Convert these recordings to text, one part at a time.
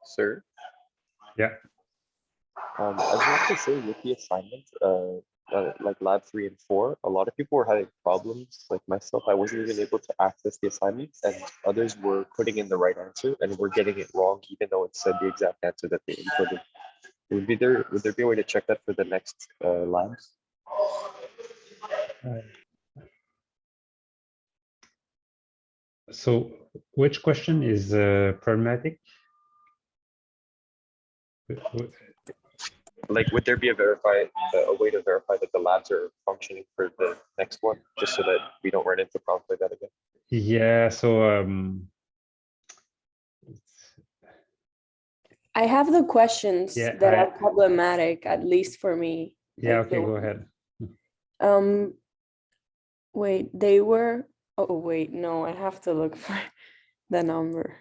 Sir, Yeah. I just want to say with the assignment, like lab 3 and 4, a lot of people were having problems. Like myself, I wasn't even able to access the assignments, and others were putting in the right answer and were getting it wrong, even though it said the exact answer that they inputted. Would there be a way to check that for the next labs? So which question is pragmatic? Like, would there be a way to verify that the labs are functioning for the next one, just so that we don't run into problems like that again? Yeah, so I have the questions Yeah, that are problematic, at least for me. yeah, Like okay, go ahead. Wait, they were, oh wait, no, I have to look for the number.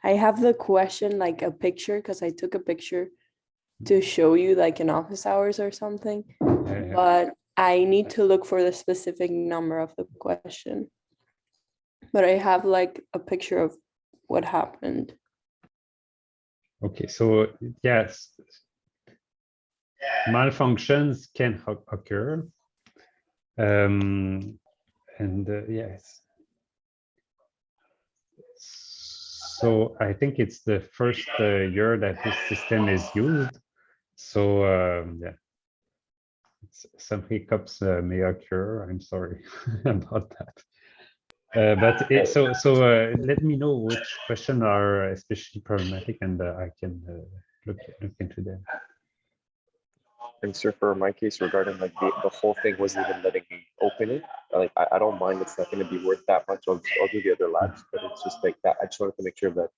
I have the question, like a picture, because I took a picture to show you like in office hours or something, but I need to look for the specific number of the question. But I have like a picture of what happened. Okay, so yes, malfunctions can occur. And yes. So I think it's the first year that this system is used. So yeah, some hiccups may occur. I'm sorry about that. Let me know which questions are especially problematic, and I can look into them. And sir, for my case regarding like the whole thing wasn't even letting me open it. Like I don't mind, it's not going to be worth that much. I'll do the other labs, but it's just like that. I just wanted to make sure that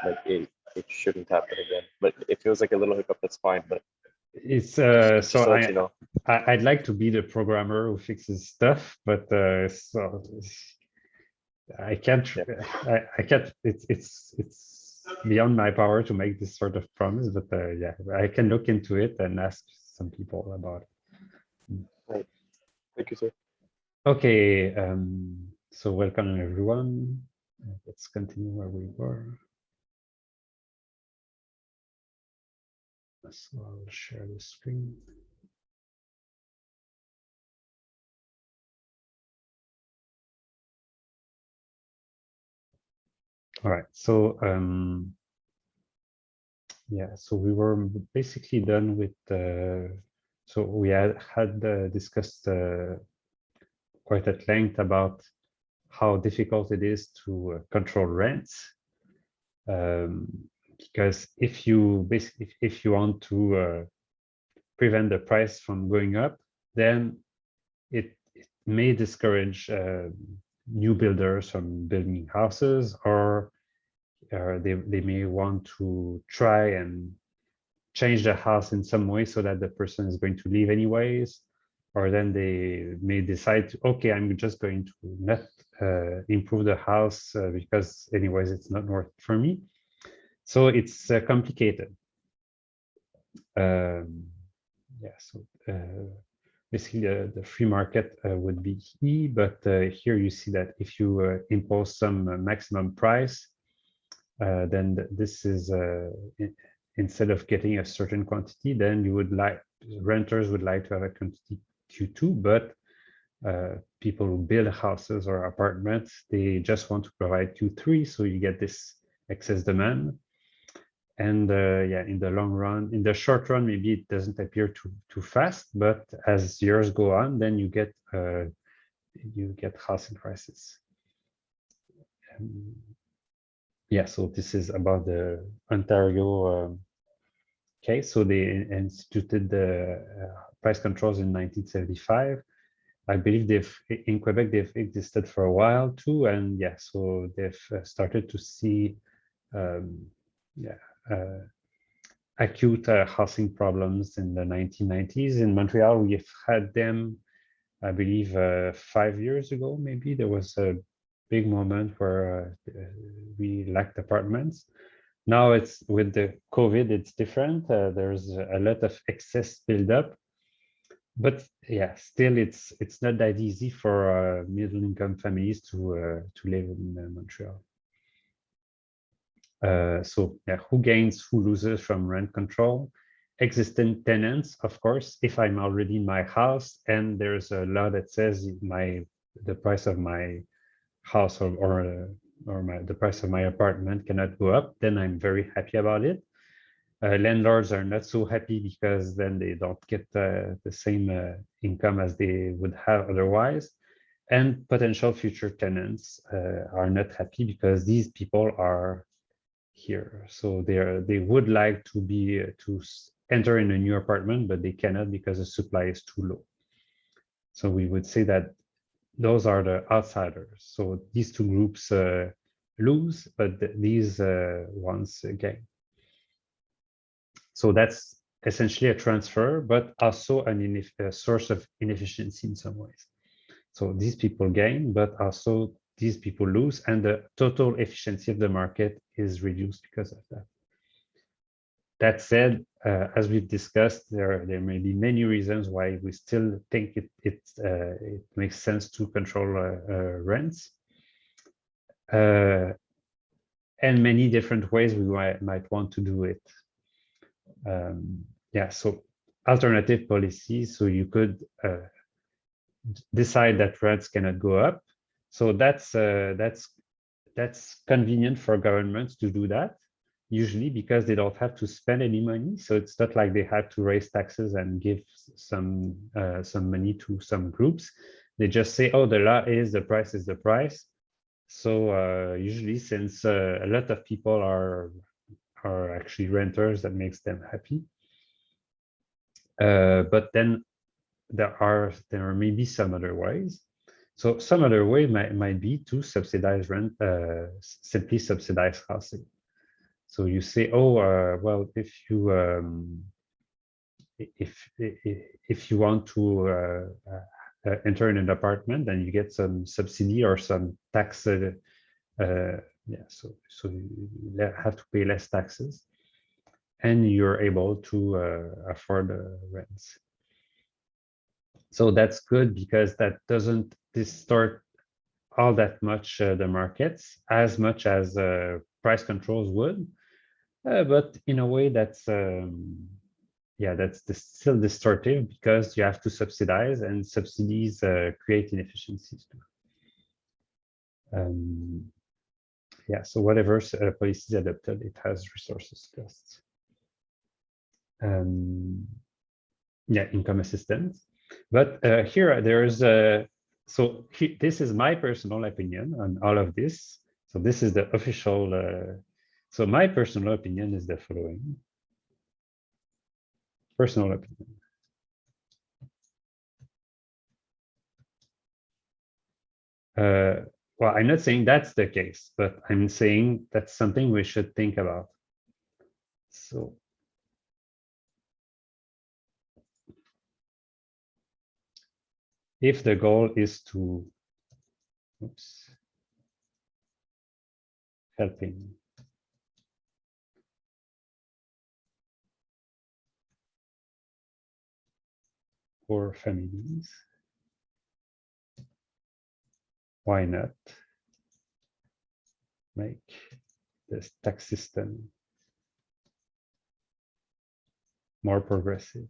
like it shouldn't happen again. But it feels like a little hiccup, that's fine. But it's so so you know. I'd like to be the programmer who fixes stuff, but so I can't. Yeah. I can't. It's beyond my power to make this sort of promise. But yeah, I can look into it and ask some people about it. Right. Thank you, sir. Okay. So welcome everyone. Let's continue where we were. So I'll share the screen. All right, so yeah, so we were basically done with so we had discussed quite at length about how difficult it is to control rents, because if you basically if you want to prevent the price from going up, then it may discourage new builders from building houses, or they may want to try and change the house in some way so that the person is going to leave anyways, or then they may decide to, okay, I'm just going to not improve the house because anyways it's not worth it for me. So it's complicated. Yeah, so basically the free market would be key, but here you see that if you impose some maximum price, then this is instead of getting a certain quantity, then you would like renters would like to have a quantity Q2, but people who build houses or apartments, they just want to provide Q3, so you get this excess demand. And yeah, in the long run, in the short run, maybe it doesn't appear too fast, but as years go on, then you get housing prices. Yeah, so this is about the Ontario case. So they instituted the price controls in 1975. I believe in Quebec they've existed for a while too, and yeah, so they've started to see acute housing problems in the 1990s. In Montreal, we've had them, I believe, 5 years ago. Maybe there was a big moment where we lacked apartments. Now it's with the COVID, it's different. There's a lot of excess buildup, but yeah, still it's not that easy for middle-income families to live in Montreal. So yeah, who gains, who loses from rent control? Existing tenants, of course. If I'm already in my house and there's a law that says the price of my house or the price of my apartment cannot go up, then I'm very happy about it. Landlords are not so happy because then they don't get the same income as they would have otherwise. And potential future tenants are not happy because these people are here. So they would like to be to enter in a new apartment, but they cannot because the supply is too low. So we would say that those are the outsiders. So these two groups lose, but these ones gain. So that's essentially a transfer, but also a source of inefficiency in some ways. So these people gain, but also these people lose, and the total efficiency of the market is reduced because of that. That said, as we've discussed, there may be many reasons why we still think it makes sense to control rents. And many different ways we might want to do it. Yeah, so alternative policies. So you could decide that rents cannot go up. So that's convenient for governments to do that, usually because they don't have to spend any money. So it's not like they have to raise taxes and give some money to some groups. They just say, oh, the law is the price is the price. So usually, since a lot of people are actually renters, that makes them happy. But then there may be some other ways. So some other way might be to subsidize rent, simply subsidize housing. So you say, oh, well, if you want to enter in an apartment, then you get some subsidy or some tax. Yeah, so you have to pay less taxes, and you're able to afford rents. So that's good because that doesn't distort all that much the markets as much as price controls would, but in a way that's yeah, that's still distortive because you have to subsidize, and subsidies create inefficiencies too. Yeah, so whatever policy is adopted, it has resources costs. Yeah, income assistance. But here there's this is my personal opinion on all of this. So this is the official. So my personal opinion is the following. Personal opinion. Well, I'm not saying that's the case, but I'm saying that's something we should think about. So if the goal is to, oops, helping poor families, why not make this tax system more progressive?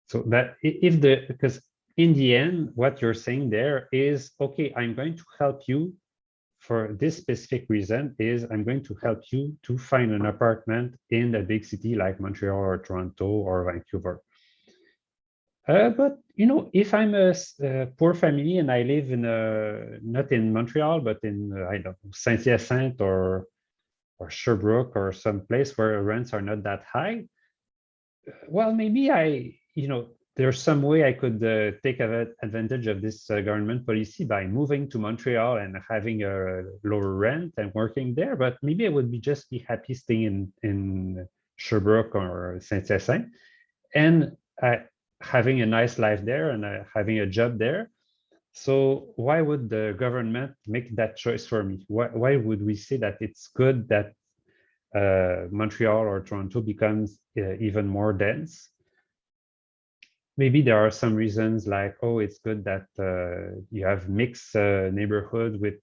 So that because in the end, what you're saying there is, okay, I'm going to help you for this specific reason is I'm going to help you to find an apartment in a big city like Montreal or Toronto or Vancouver. But you know, if I'm a poor family and I live in not in Montreal, but in I don't know, Saint-Hyacinthe or Sherbrooke or some place where rents are not that high, well, maybe there's some way I could take advantage of this government policy by moving to Montreal and having a lower rent and working there. But maybe I would just be happy staying in Sherbrooke or Saint-Hyacinthe and having a nice life there and having a job there. So why would the government make that choice for me? Why would we say that it's good that Montreal or Toronto becomes even more dense? maybe there are some reasons like, oh, it's good that you have mixed neighborhood with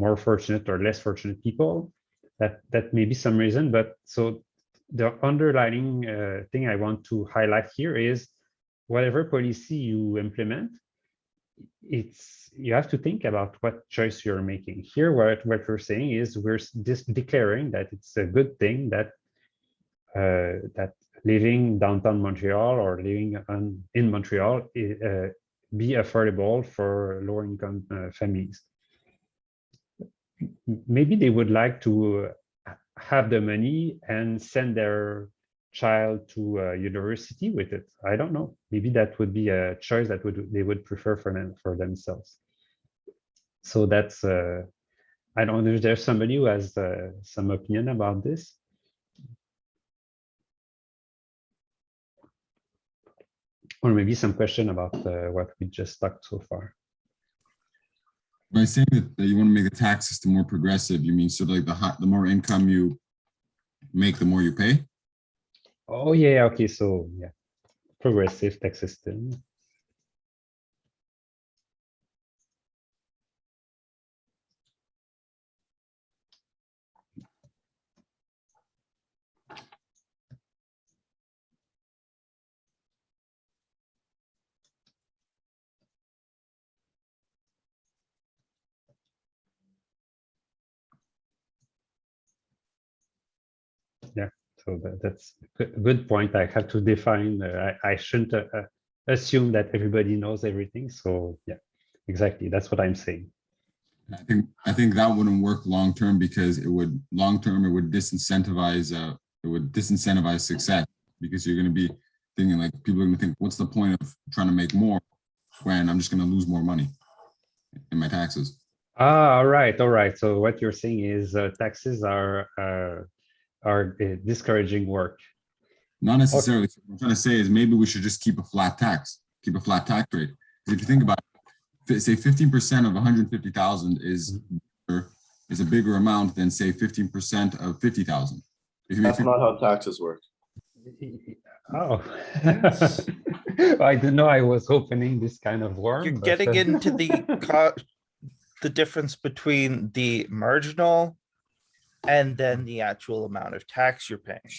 more fortunate or less fortunate people. That may be some reason, but so the underlying thing I want to highlight here is whatever policy you implement, you have to think about what choice you're making. Here, what we're saying is we're declaring that it's a good thing that that living downtown Montreal or living in Montreal be affordable for lower income families. Maybe they would like to have the money and send their child to a university with it. I don't know. Maybe that would be a choice that they would prefer for themselves. So that's I don't know if there's somebody who has some opinion about this. Or maybe some question about what we just talked so far. By saying that you want to make the tax system more progressive, you mean so like the more income you make, the more you pay? Oh yeah, okay, so yeah, progressive tax system. Yeah, so that's a good point. I have to define. I shouldn't assume that everybody knows everything. So yeah, exactly. That's what I'm saying. I think that wouldn't work long term because it would disincentivize success, because you're going to be thinking like people are going to think, what's the point of trying to make more when I'm just going to lose more money in my taxes? Ah, all right, all right. So what you're saying is taxes are discouraging work. Not necessarily. What I'm trying to say is maybe we should just keep a flat tax rate. If you think about it, say 15% of 150,000 is a bigger amount than say 15% of 50,000. That's not how taxes work. Oh, I didn't know I was opening this kind of worm. You're getting into the difference between the marginal and then the actual amount of tax you're paying.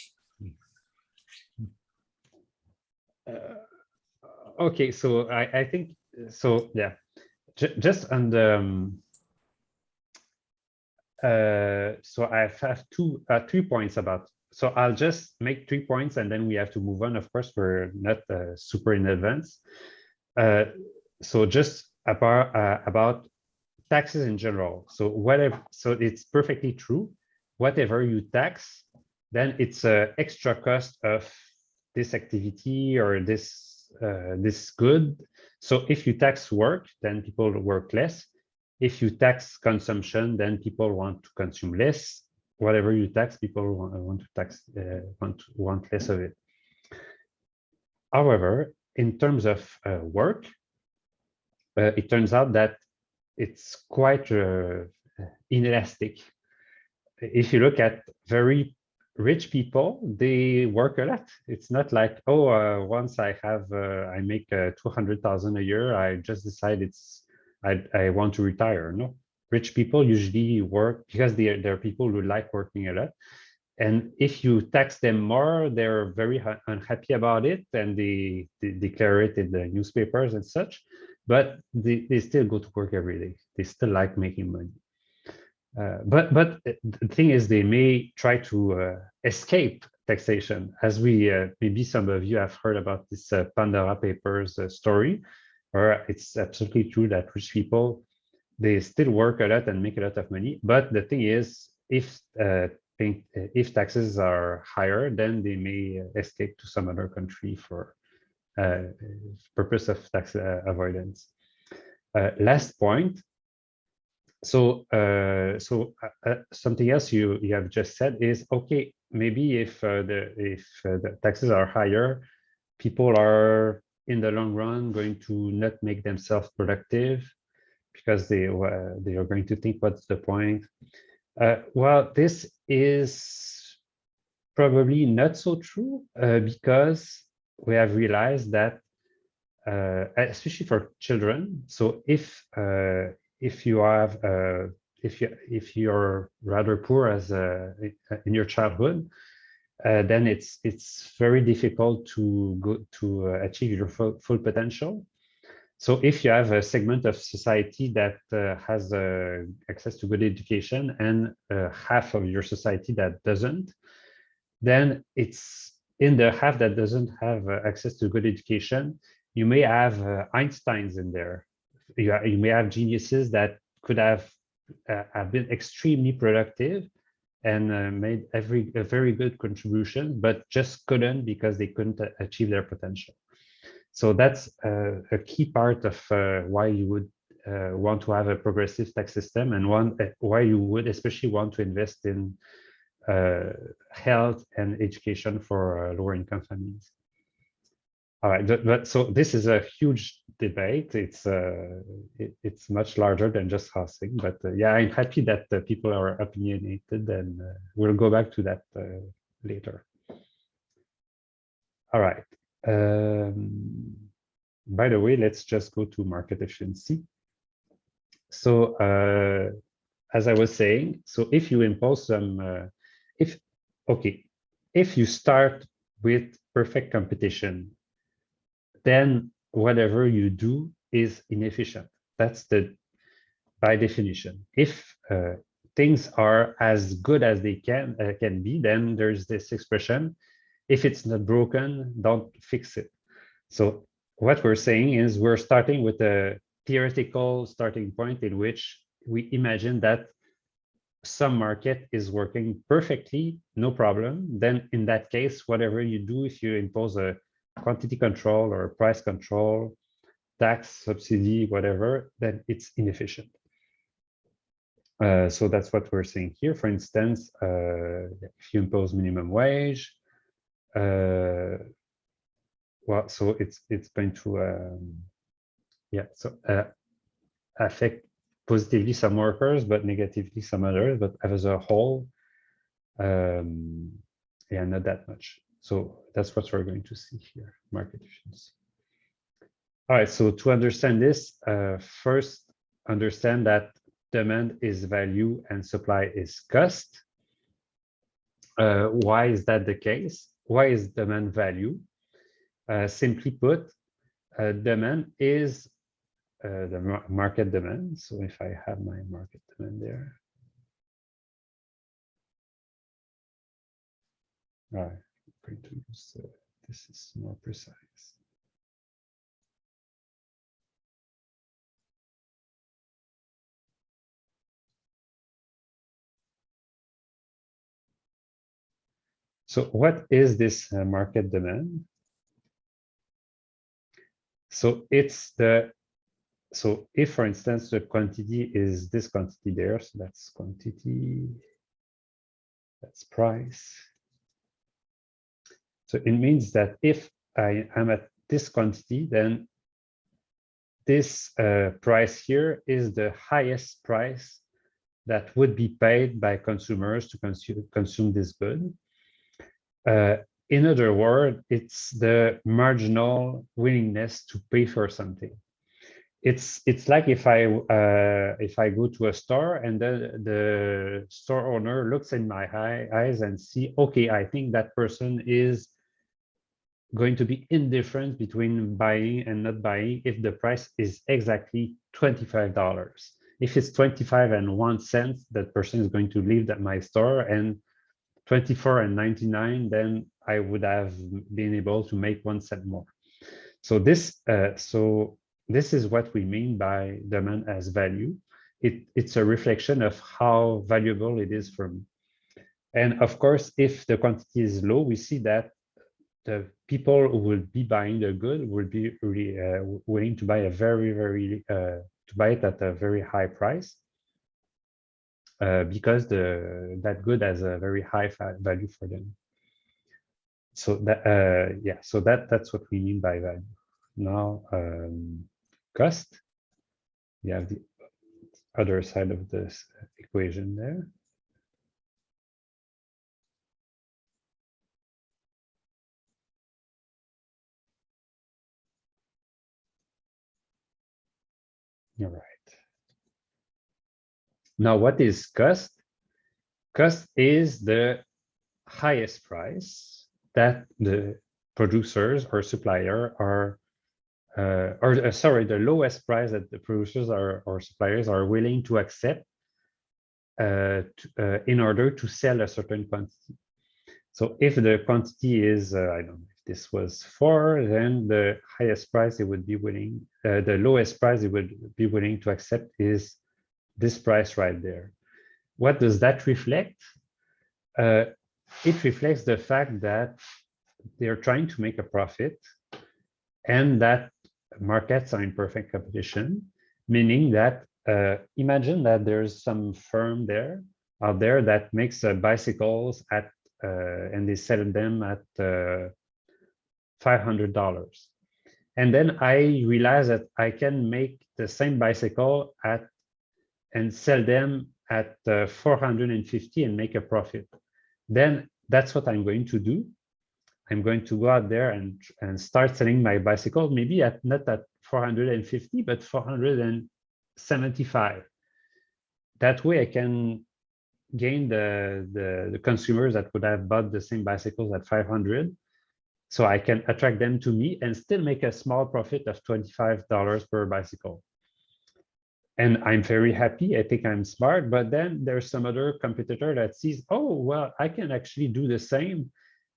Okay, so I think so. Yeah, just on the. So I have 3 points about. So I'll just make 3 points and then we have to move on. Of course, we're not super in advance. So just about taxes in general. So whatever. So it's perfectly true. Whatever you tax, then it's an extra cost of this activity or this good. So if you tax work, then people work less. If you tax consumption, then people want to consume less. Whatever you tax, people want to tax want less of it. However, in terms of work, it turns out that it's quite inelastic. If you look at very rich people, they work a lot. It's not like, oh, once I make 200,000 a year, I just decide I want to retire. No, rich people usually work because they're people who like working a lot. And if you tax them more, they're very unhappy about it, and they declare it in the newspapers and such. But they still go to work every day. They still like making money. But the thing is, they may try to escape taxation, as we maybe some of you have heard about this Pandora Papers story, where it's absolutely true that rich people, they still work a lot and make a lot of money. But the thing is, if taxes are higher, then they may escape to some other country for purpose of tax avoidance. Last point. So, something else you have just said is, okay, maybe if the taxes are higher, people are in the long run going to not make themselves productive because they are going to think, what's the point? Well, this is probably not so true because we have realized that, especially for children, so if you have if you're rather poor as in your childhood, then it's very difficult to go to achieve your full potential. So if you have a segment of society that has access to good education and half of your society that doesn't, then it's in the half that doesn't have access to good education, you may have Einsteins in there. You may have geniuses that could have been extremely productive and made a very good contribution, but just couldn't because they couldn't achieve their potential. So that's a key part of why you would want to have a progressive tax system, and why you would especially want to invest in health and education for lower income families. All right, but so this is a huge debate. It's much larger than just housing, but yeah, I'm happy that people are opinionated, and we'll go back to that later. All right. By the way, let's just go to market efficiency. So as I was saying, so if you impose some, if you start with perfect competition, then whatever you do is inefficient. That's by definition. If things are as good as they can be, then there's this expression: if it's not broken, don't fix it. So what we're saying is we're starting with a theoretical starting point in which we imagine that some market is working perfectly, no problem. Then in that case, whatever you do, if you impose a quantity control or price control, tax, subsidy, whatever, then it's inefficient. So that's what we're saying here. For instance, if you impose minimum wage, well, so it's going to affect positively some workers, but negatively some others. But as a whole, yeah, not that much. So that's what we're going to see here: market efficiency. All right. So to understand this, first understand that demand is value and supply is cost. Why is that the case? Why is demand value? Simply put, demand is the market demand. So if I have my market demand there, all right, I'm going to use this is more precise. So what is this market demand? So it's so if, for instance, the quantity is this quantity there, so that's quantity, that's price. So it means that if I am at this quantity, then this price here is the highest price that would be paid by consumers to consume this good. In other words, it's the marginal willingness to pay for something. It's like if I go to a store and the store owner looks in my eyes and see, okay, I think that person is going to be indifferent between buying and not buying if the price is exactly $25. If it's 25 and 1 cent, that person is going to leave my store, and 24 and 99, then I would have been able to make 1 cent more. So this is what we mean by demand as value. It's a reflection of how valuable it is for me. And of course, if the quantity is low, we see that the people who will be buying the good will be really willing to buy a to buy it at a very high price because that good has a very high value for them. So that yeah, so that's what we mean by value. Now cost, you have the other side of this equation there. All right. Now, what is cost? Cost is the highest price that the producers or supplier are, sorry, the lowest price that the producers or suppliers are willing to accept in order to sell a certain quantity. So if the quantity is, I don't know, if this was 4, then the highest price it would be willing, the lowest price it would be willing to accept is this price right there. What does that reflect? It reflects the fact that they're trying to make a profit and that markets are in perfect competition, meaning that imagine that there's some firm out there that makes bicycles at and they sell them at $500. And then I realize that I can make the same bicycle and sell them at 450 and make a profit. Then that's what I'm going to do. I'm going to go out there and start selling my bicycle, maybe not at 450, but 475. That way I can gain the consumers that would have bought the same bicycles at 500. So I can attract them to me and still make a small profit of $25 per bicycle. And I'm very happy. I think I'm smart, but then there's some other competitor that sees, oh, well, I can actually do the same.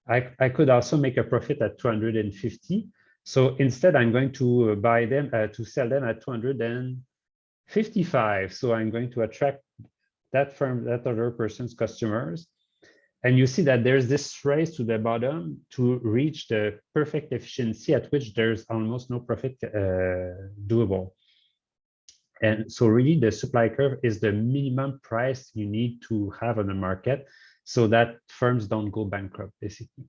I could also make a profit at 250. So instead, I'm going to buy them, to sell them at 255. So I'm going to attract that firm, that other person's customers. And you see that there's this race to the bottom to reach the perfect efficiency at which there's almost no profit doable. And so really the supply curve is the minimum price you need to have on the market so that firms don't go bankrupt, basically.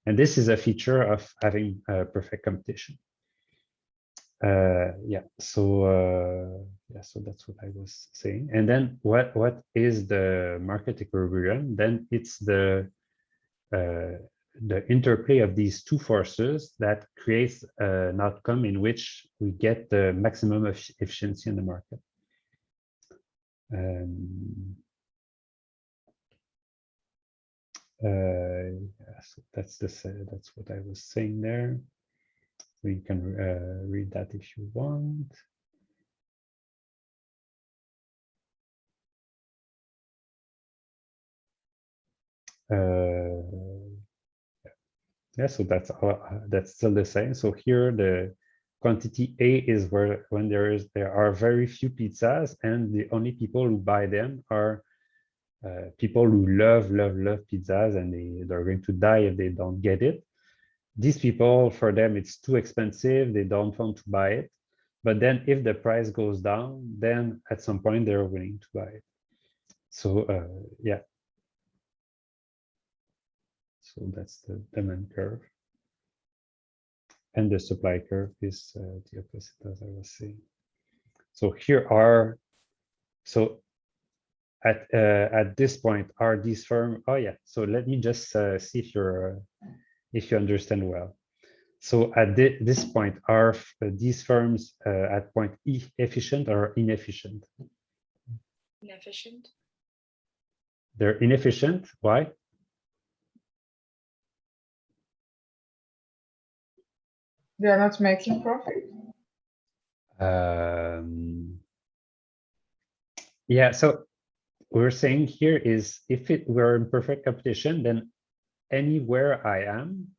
And this is a feature of having perfect competition. So that's what I was saying. And then what is the market equilibrium? Then it's the interplay of these two forces that creates an outcome in which we get the maximum efficiency in the market. So that's what I was saying there. So you can read that if you want. Yeah, so that's still the same. So here the quantity A is when there are very few pizzas and the only people who buy them are people who love pizzas and they're going to die if they don't get it. These people, for them, it's too expensive. They don't want to buy it. But then if the price goes down, then at some point they're willing to buy it. So yeah. So that's the demand curve. And the supply curve is the opposite, as I was saying. So here are, so at this point, are these firms, oh yeah, so let me just see if you understand well. So at this point, are these firms at point E efficient or inefficient? Inefficient. They're inefficient, why? They are not making profit. Yeah, so we're saying here is if it were in perfect competition, then anywhere I am,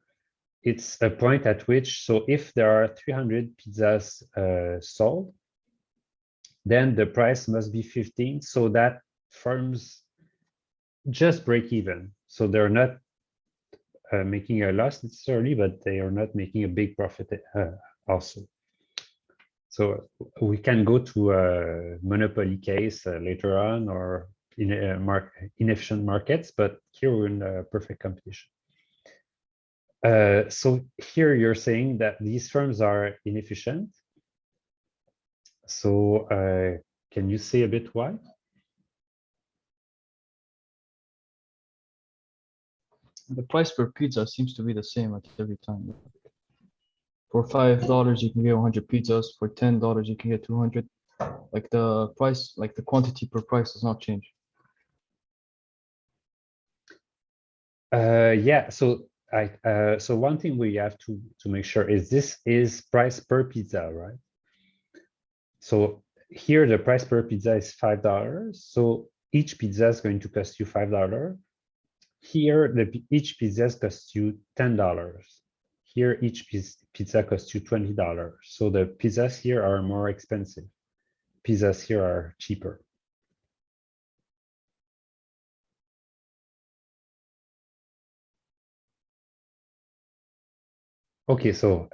it's a point at which, so if there are 300 pizzas sold, then the price must be 15 so that firms just break even. So they're not making a loss necessarily, but they are not making a big profit also. So we can go to a monopoly case later on or in inefficient markets, but here we're in a perfect competition. So here you're saying that these firms are inefficient. So can you say a bit why? The price per pizza seems to be the same at every time. For $5, you can get 100 pizzas. For $10, you can get 200. Like the price, like the quantity per price does not change. Yeah, so so one thing we have to make sure is this is price per pizza, right? So here the price per pizza is $5. So each pizza is going to cost you $5. Here each pizza costs you $10. Here each pizza costs you $20. So the pizzas here are more expensive. Pizzas here are cheaper. Okay, so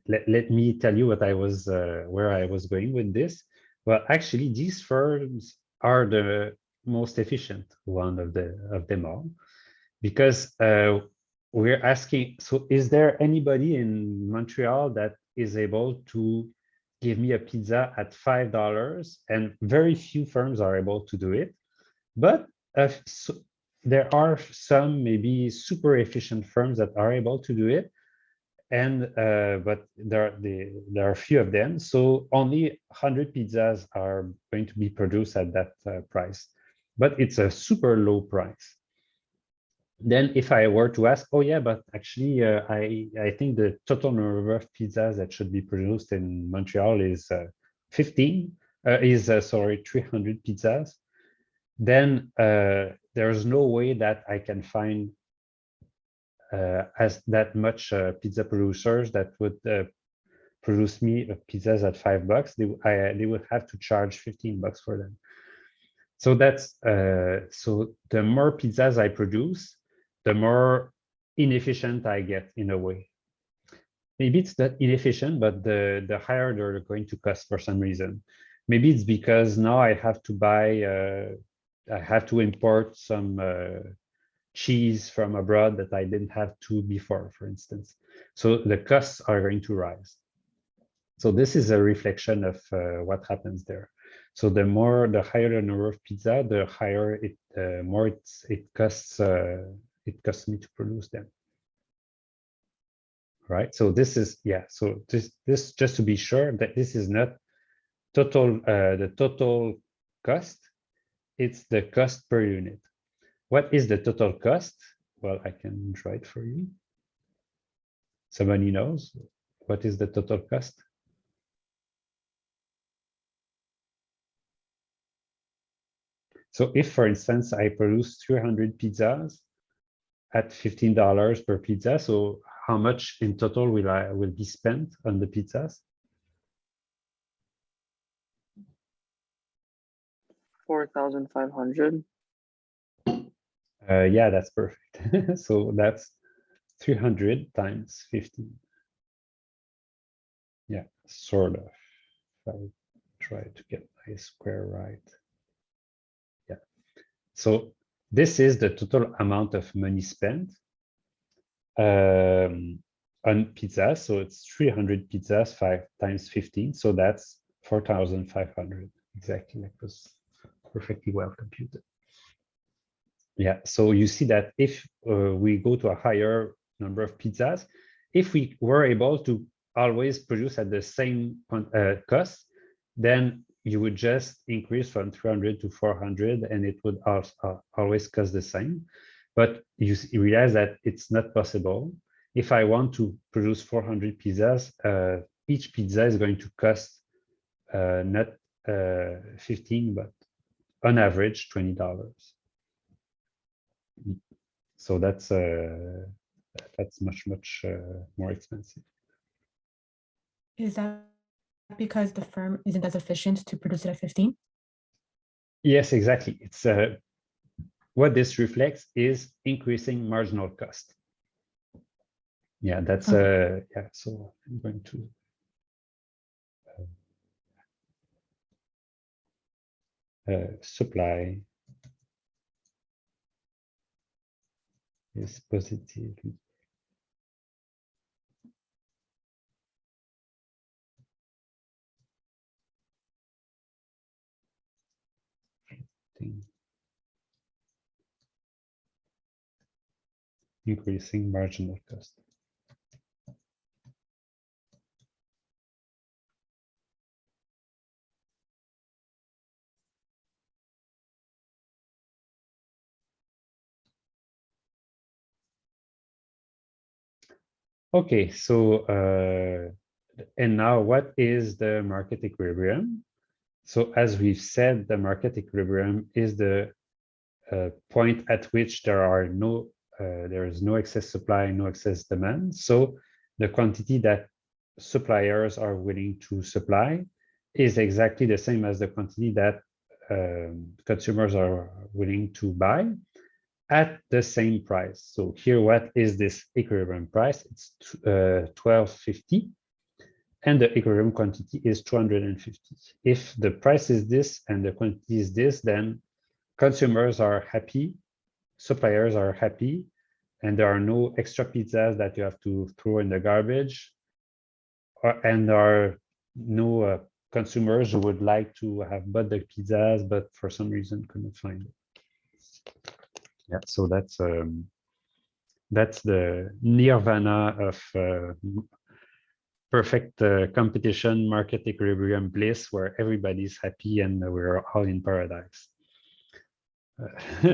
let me tell you what I was where I was going with this. Well, actually, these firms are the most efficient one of them all, because we're asking. So, is there anybody in Montreal that is able to give me a pizza at $5? And very few firms are able to do it, but so there are some maybe super efficient firms that are able to do it. And but there are a few of them, so only 100 pizzas are going to be produced at that price, but it's a super low price. Then if I were to ask, oh yeah, but actually I think the total number of pizzas that should be produced in Montreal is 15 sorry, 300 pizzas, then there's no way that I can find as that much pizza producers that would produce me pizzas at $5. They would have to charge $15 for them. So that's so the more pizzas I produce, the more inefficient I get in a way. Maybe it's not inefficient, but the higher they're going to cost for some reason. Maybe it's because now I have to buy, I have to import some cheese from abroad that I didn't have to before, for instance. So the costs are going to rise. So this is a reflection of what happens there. So the higher the number of pizza, the higher it, more it costs me to produce them. Right. So this is, yeah. So this just to be sure that this is not total the total cost. It's the cost per unit. What is the total cost? Well, I can try it for you. Somebody knows what is the total cost? So if, for instance, I produce 300 pizzas at $15 per pizza, so how much in total will be spent on the pizzas? 4,500. Yeah, that's perfect. So that's 300 times 15. Yeah, sort of. If I try to get my square right. Yeah. So this is the total amount of money spent on pizza. So it's 300 pizzas, 5 times 15. So that's 4,500. Exactly. That was perfectly well computed. Yeah. So you see that if we go to a higher number of pizzas, if we were able to always produce at the same cost, then you would just increase from 300 to 400 and it would always cost the same. But you realize that it's not possible. If I want to produce 400 pizzas, each pizza is going to cost not 15, but on average $20. So that's much more expensive. Is that because the firm isn't as efficient to produce it at 15? Yes, exactly. It's what this reflects is increasing marginal cost. Yeah, that's yeah. So I'm going to supply is positive. Increasing marginal cost. Okay, so and now what is the market equilibrium? So as we've said, the market equilibrium is the point at which there is no excess supply, no excess demand. So the quantity that suppliers are willing to supply is exactly the same as the quantity that consumers are willing to buy at the same price. So here, what is this equilibrium price? It's 12.50, and the equilibrium quantity is 250. If the price is this and the quantity is this, then consumers are happy, suppliers are happy, and there are no extra pizzas that you have to throw in the garbage, and there are no consumers who would like to have bought the pizzas, but for some reason couldn't find it. Yeah, so that's the nirvana of perfect competition, market equilibrium bliss, where everybody's happy and we're all in paradise.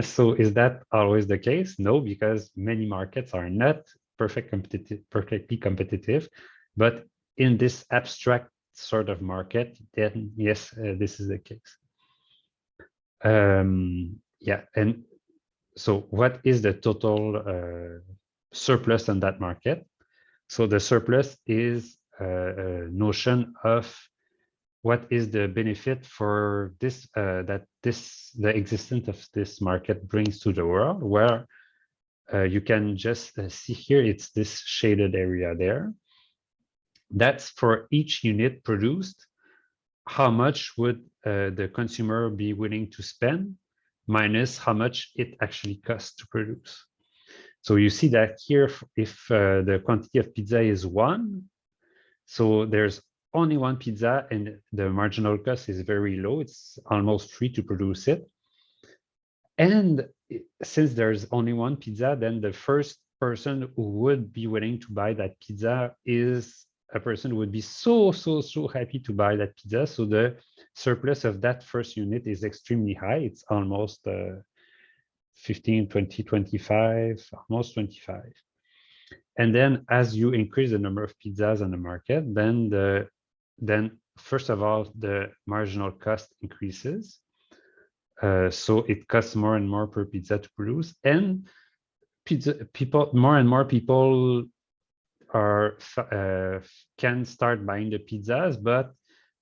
So is that always the case? No, because many markets are not perfectly competitive, but in this abstract sort of market, then yes, this is the case. Yeah, and so what is the total surplus on that market? So the surplus is a notion of what is the benefit for this the existence of this market brings to the world, where you can just see here, it's this shaded area there. That's for each unit produced, how much would the consumer be willing to spend minus how much it actually costs to produce. So you see that here, if the quantity of pizza is 1, so there's only 1 pizza and the marginal cost is very low. It's almost free to produce it. And since there's only 1 pizza, then the first person who would be willing to buy that pizza is a person who would be so happy to buy that pizza. So the surplus of that first unit is extremely high. It's almost 15, 20, 25, almost 25. And then as you increase the number of pizzas on the market, then first of all, the marginal cost increases. So it costs more and more per pizza to produce, and more and more people can start buying the pizzas, but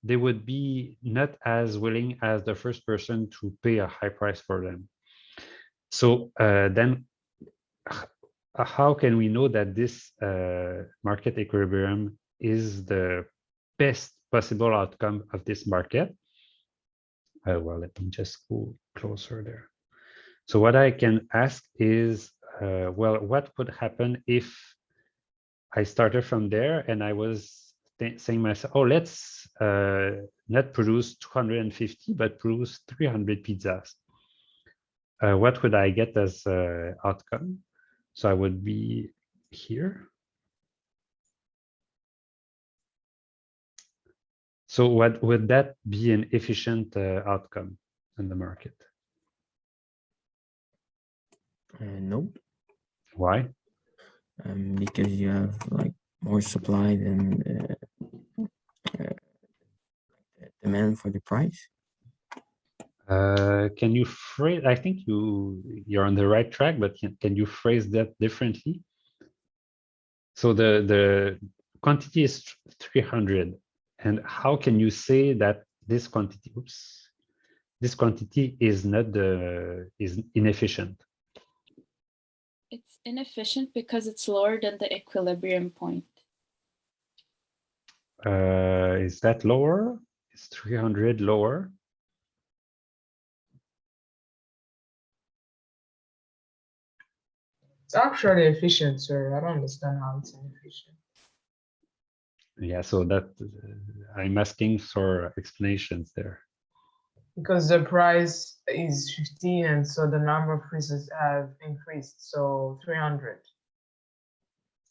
they would be not as willing as the first person to pay a high price for them. So then how can we know that this market equilibrium is the best possible outcome of this market? Well, let me just go closer there. So what I can ask is, well, what would happen if I started from there and I was saying myself, oh, let's not produce 250, but produce 300 pizzas. What would I get as outcome? So I would be here. So what would that be an efficient outcome in the market? Nope. Why? Because you have like more supply than demand for the price. Can you phrase? I think you're on the right track, but can you phrase that differently? So the quantity is 300, and how can you say that this quantity? Oops, this quantity is inefficient? It's inefficient because it's lower than the equilibrium point. Is that lower? Is 300 lower? It's actually efficient, sir. I don't understand how it's inefficient. Yeah, so that I'm asking for explanations there. Because the price is 15, and so the number of pieces have increased, so 300.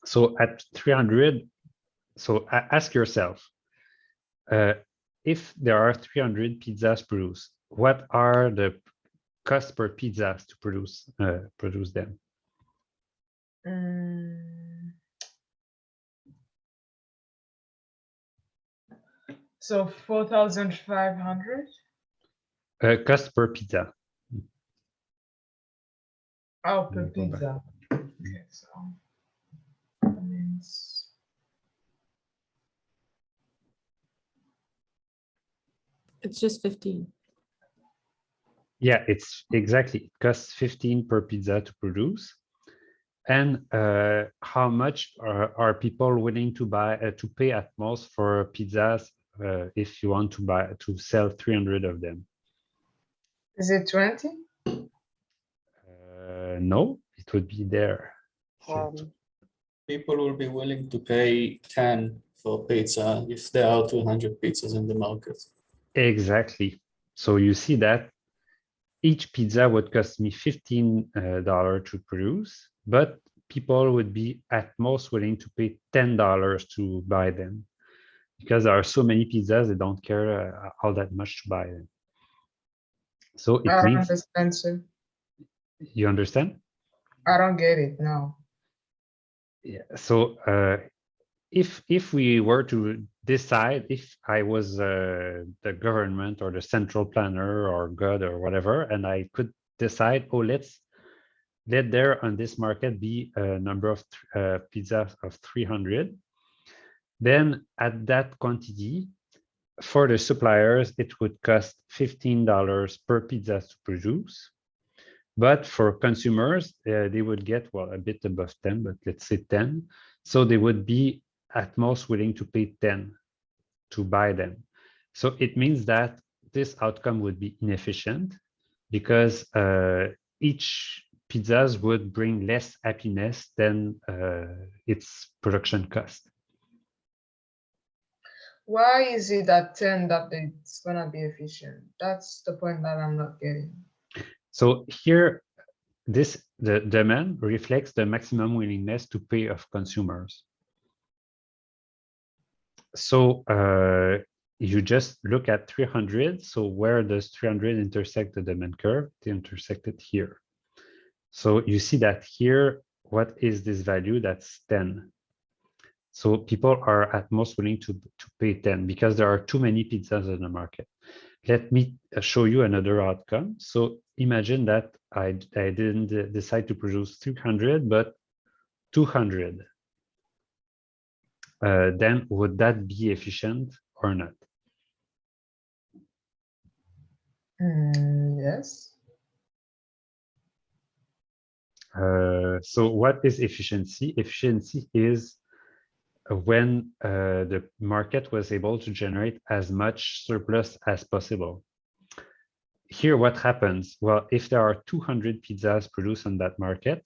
So at 300, so ask yourself, if there are 300 pizzas produced, what are the cost per pizzas to produce them? So 4,500. Cost per pizza. Oh, per Let me go back. pizza. Okay, so that means It's just 15. Yeah, it's exactly. It costs 15 per pizza to produce. And how much are people willing to buy to pay at most for pizzas if you want to sell 300 of them? is it 20? No, it would be there. People will be willing to pay 10 for pizza if there are 200 pizzas in the market. Exactly. So you see that each pizza would cost me $15 to produce, but people would be at most willing to pay $10 to buy them because there are so many pizzas, they don't care all that much to buy them. So it I don't means, understand, sir. you understand? I don't get it now. Yeah. So if we were to decide, if I was the government or the central planner or God or whatever, and I could decide, oh, let there on this market be a number of pizzas of 300, then at that quantity, for the suppliers, it would cost $15 per pizza to produce. But for consumers, they would get, well, a bit above 10, but let's say 10. So they would be at most willing to pay 10 to buy them. So it means that this outcome would be inefficient because each pizzas would bring less happiness than its production cost. Why is it at 10 that it's gonna be efficient? That's the point that I'm not getting. So here, the demand reflects the maximum willingness to pay of consumers. So you just look at 300. So where does 300 intersect the demand curve? They intersect it here. So you see that here, what is this value? That's 10. So people are at most willing to pay 10 because there are too many pizzas in the market. Let me show you another outcome. So imagine that I didn't decide to produce 300, but 200. Then would that be efficient or not? Yes. So what is efficiency? Efficiency is when the market was able to generate as much surplus as possible. Here, what happens? Well, if there are 200 pizzas produced on that market,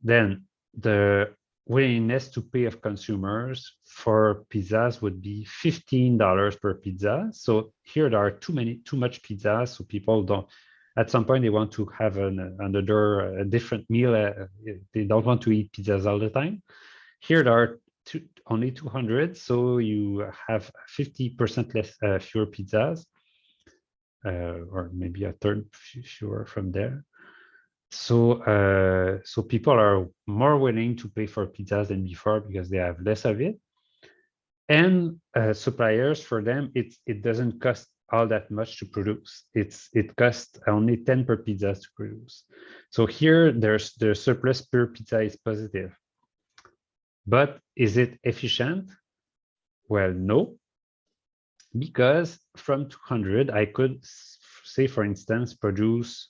then the willingness to pay of consumers for pizzas would be $15 per pizza. So here there are too much pizzas, so people don't. At some point, they want to have a different meal. They don't want to eat pizzas all the time. Here there are only 200, so you have 50% less fewer pizzas, or maybe a third fewer from there. So so people are more willing to pay for pizzas than before because they have less of it. And suppliers, for them, it doesn't cost all that much to produce. It costs only 10 per pizza to produce. So here there's the surplus per pizza is positive. But is it efficient? Well, no, because from 200, I could say, for instance, produce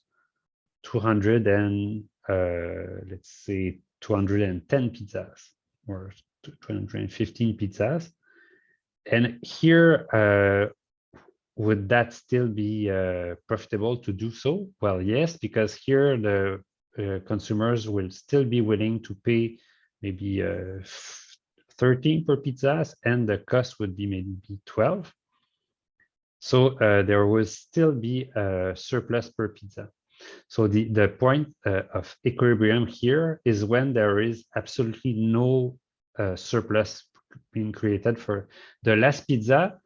200 and let's say 210 pizzas or 215 pizzas. And here, would that still be profitable to do so? Well, yes, because here the consumers will still be willing to pay maybe 13 per pizzas, and the cost would be maybe 12. So there will still be a surplus per pizza. So the point of equilibrium here is when there is absolutely no surplus being created. For the last pizza,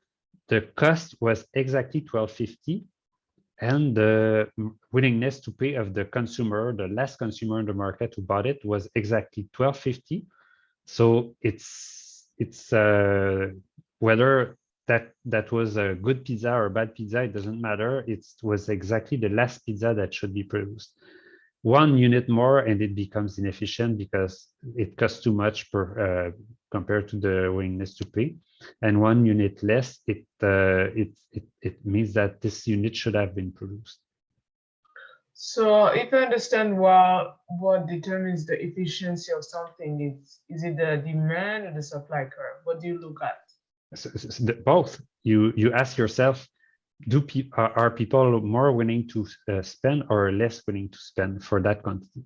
the cost was exactly $12.50, and the willingness to pay of the consumer, the last consumer in the market who bought it, was exactly $12.50. So it's whether that was a good pizza or bad pizza, it doesn't matter. It was exactly the last pizza that should be produced. 1 unit more and it becomes inefficient because it costs too much per compared to the willingness to pay. And 1 unit less, it means that this unit should have been produced. So if I understand what determines the efficiency of something, is it the demand or the supply curve? What do you look at? So both. You ask yourself, are people more willing to spend or less willing to spend for that quantity?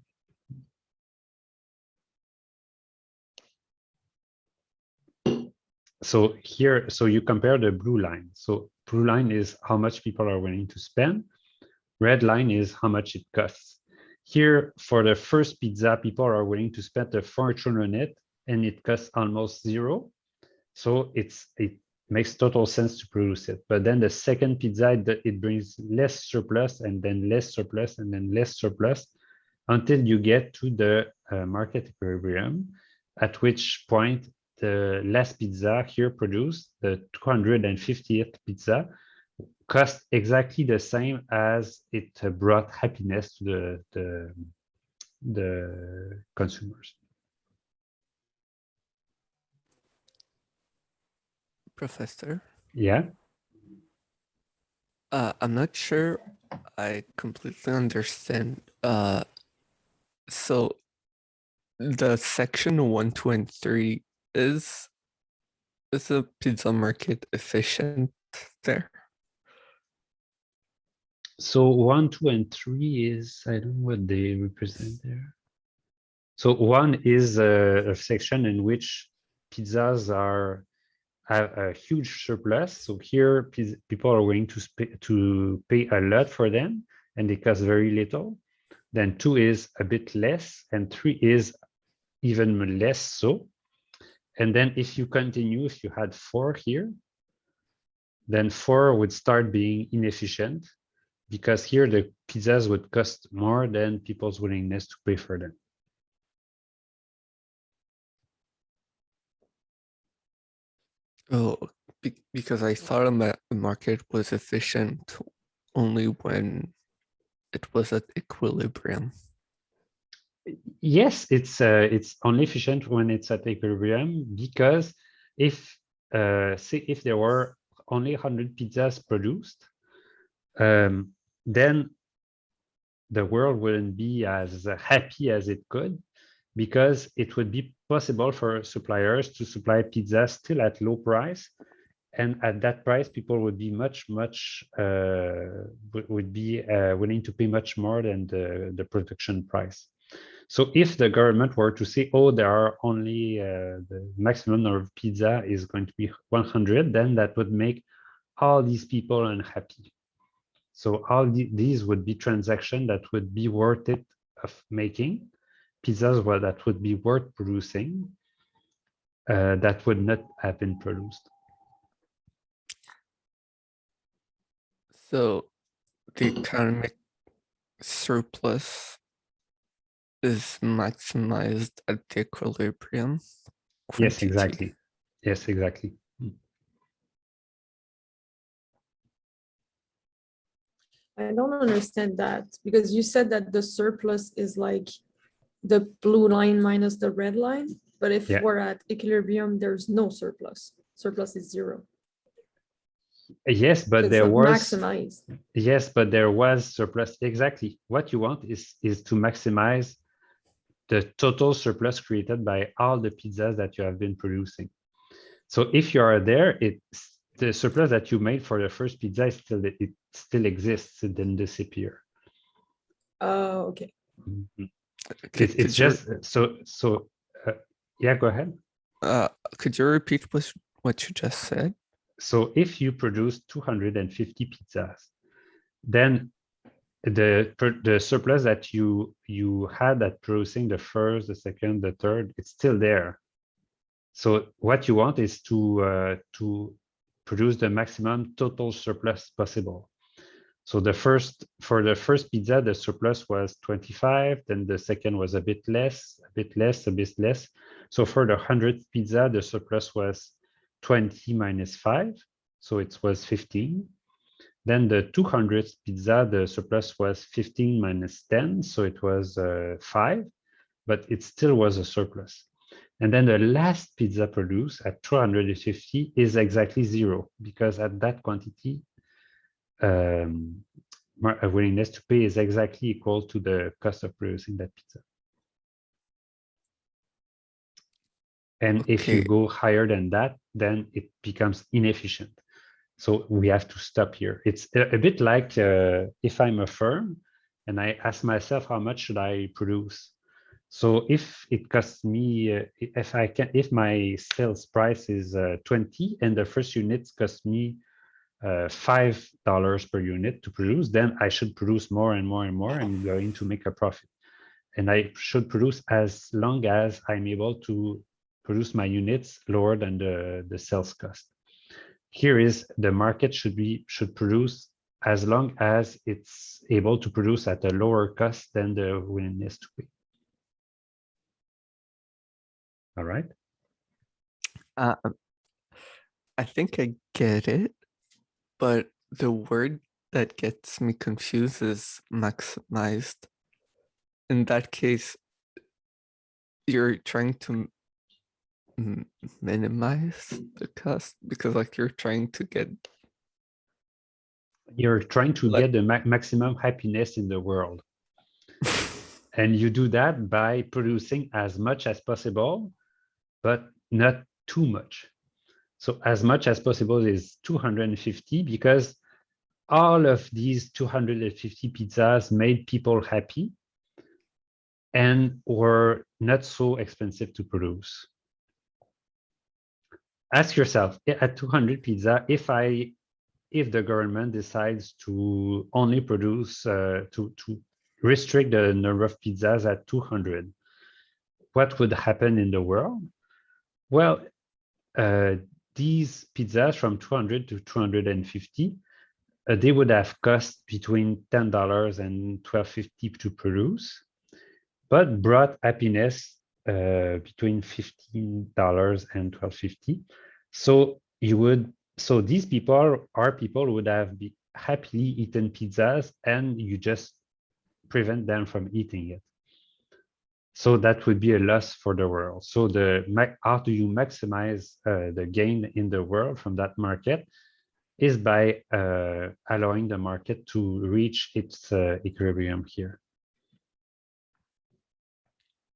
So here, so you compare the blue line. So blue line is how much people are willing to spend. Red line is how much it costs. Here, for the first pizza, people are willing to spend a fortune on it, and it costs almost zero. So it makes total sense to produce it. But then the second pizza, it brings less surplus and then less surplus and then less surplus until you get to the market equilibrium, at which point the last pizza here produced, the 250th pizza, cost exactly the same as it brought happiness to the consumers. Professor? Yeah. I'm not sure I completely understand. So the section 1, 2, and 3 is the pizza market efficient there? So 1, 2, and 3 is, I don't know what they represent there. So 1 is a section in which pizzas have a huge surplus. So here people are willing to pay a lot for them and they cost very little. Then 2 is a bit less and 3 is even less so. And then if you continue, if you had 4 here, then 4 would start being inefficient, because here the pizzas would cost more than people's willingness to pay for them. Oh, because I thought the market was efficient only when it was at equilibrium. Yes, it's only efficient when it's at equilibrium, because if say if there were only 100 pizzas produced, then the world wouldn't be as happy as it could, because it would be possible for suppliers to supply pizzas still at low price, and at that price people would be willing to pay much more than the production price. So if the government were to say, oh, there are only the maximum number of pizza is going to be 100, then that would make all these people unhappy. So all these would be transactions that would be worth it of making, pizzas that would be worth producing, that would not have been produced. So the economic surplus is maximized at the equilibrium quantity. Yes, exactly. Yes, exactly. I don't understand that, because you said that the surplus is like the blue line minus the red line, but if we're at equilibrium, there's no surplus. Surplus is 0. Yes, but It's there not was maximized. Yes, but there was surplus. Exactly. What you want is to maximize the total surplus created by all the pizzas that you have been producing. So if you are there, the surplus that you made for the first pizza is still exists. It didn't disappear. Oh, okay. Mm-hmm. It's just so. Yeah, go ahead. Could you repeat what you just said? So if you produce 250 pizzas, then the surplus that you had at producing the first, the second, the third, it's still there. So what you want is to produce the maximum total surplus possible. So for the first pizza, the surplus was 25, then the second was a bit less, a bit less, a bit less. So for the 100th pizza, the surplus was 20 minus 5. so it was 15. Then the 200th pizza, the surplus was 15 minus 10, so it was 5, but it still was a surplus. And then the last pizza produced at 250 is exactly 0, because at that quantity, a willingness to pay is exactly equal to the cost of producing that pizza. And if you go higher than that, then it becomes inefficient. So we have to stop here. It's a bit like if I'm a firm and I ask myself, how much should I produce? So if it costs me, if my sales price is 20 and the first units cost me $5 per unit to produce, then I should produce more and more and more and going to make a profit. And I should produce as long as I'm able to produce my units lower than the sales cost. Here is the market should produce as long as it's able to produce at a lower cost than the willingness to pay. All right. I think I get it, but the word that gets me confused is maximized. In that case, you're trying to minimize the cost because like you're trying to get the maximum happiness in the world. And you do that by producing as much as possible, but not too much. So as much as possible is 250 because all of these 250 pizzas made people happy and were not so expensive to produce. Ask yourself, at 200 pizza, if the government decides to only produce, to restrict the number of pizzas at 200, what would happen in the world? Well, these pizzas from 200 to 250, they would have cost between $10 and $12.50 to produce, but brought happiness between $15 and $12.50. So these people would have happily eaten pizzas, and you just prevent them from eating it. So that would be a loss for the world. So how do you maximize the gain in the world from that market is by allowing the market to reach its equilibrium here.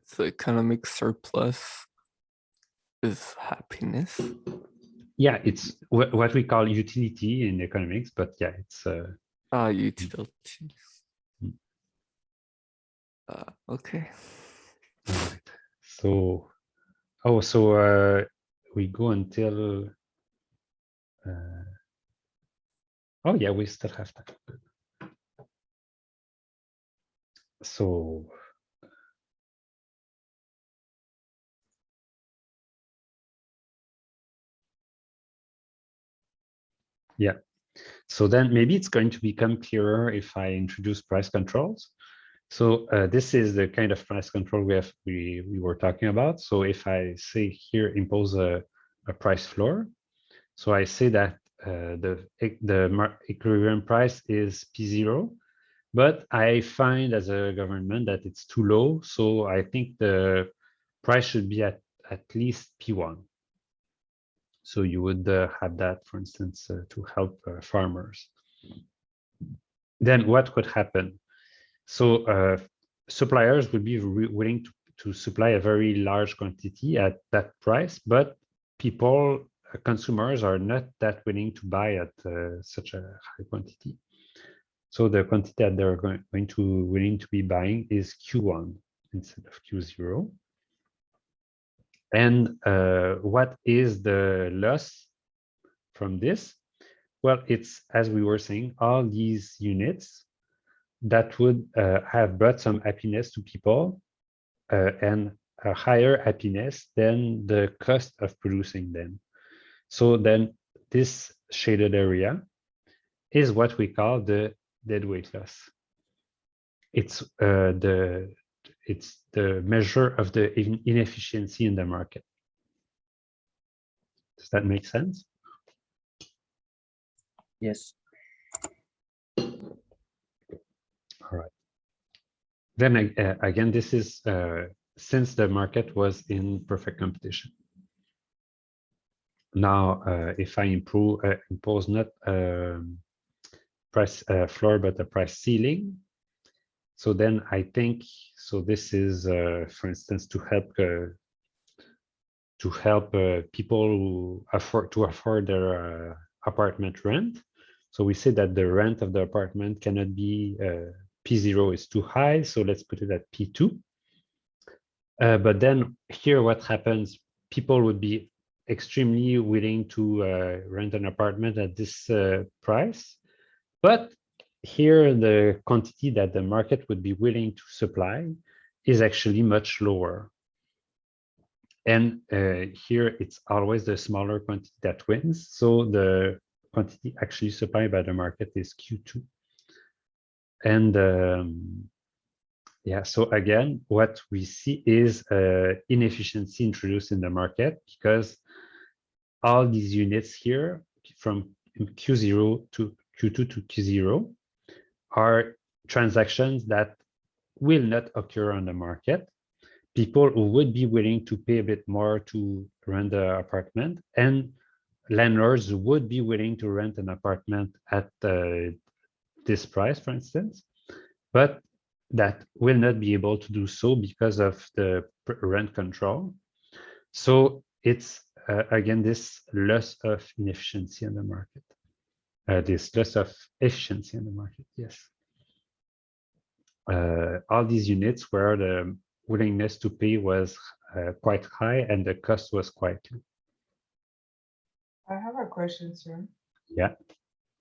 So economic surplus is happiness. Yeah, it's what we call utility in economics, but yeah, it's utility. Okay. All right. So, we go until. Oh yeah, we still have time. So. Yeah, so then maybe it's going to become clearer if I introduce price controls. So this is the kind of price control we were talking about. So if I say here impose a price floor, so I say that the equilibrium price is P0, but I find as a government that it's too low. So I think the price should be at least P1. So you would have that, for instance, to help farmers. Then what could happen? So suppliers would be willing to supply a very large quantity at that price, but consumers are not that willing to buy at such a high quantity. So the quantity that they're willing to be buying is Q1 instead of Q0. And what is the loss from this? Well, it's, as we were saying, all these units that would have brought some happiness to people and a higher happiness than the cost of producing them. So then this shaded area is what we call the deadweight loss. It's the measure of the inefficiency in the market. Does that make sense? Yes. All right. Then again, this is since the market was in perfect competition. Now, if I impose not price floor, but a price ceiling, so then I think, so this is, for instance, to help people who afford their apartment rent. So we say that the rent of the apartment cannot be P0 is too high, so let's put it at P2. But then here, what happens? People would be extremely willing to rent an apartment at this price, but here the quantity that the market would be willing to supply is actually much lower. And here it's always the smaller quantity that wins. So the quantity actually supplied by the market is Q2. And yeah, so again, what we see is inefficiency introduced in the market because all these units here from Q0 to Q2 to Q0 are transactions that will not occur on the market. People who would be willing to pay a bit more to rent the apartment, and landlords who would be willing to rent an apartment at this price, for instance, but that will not be able to do so because of the rent control. So it's again this loss of inefficiency in the market, this loss of efficiency in the market. Yes, all these units where the willingness to pay was quite high and the cost was quite low. I have a question, sir. Yeah.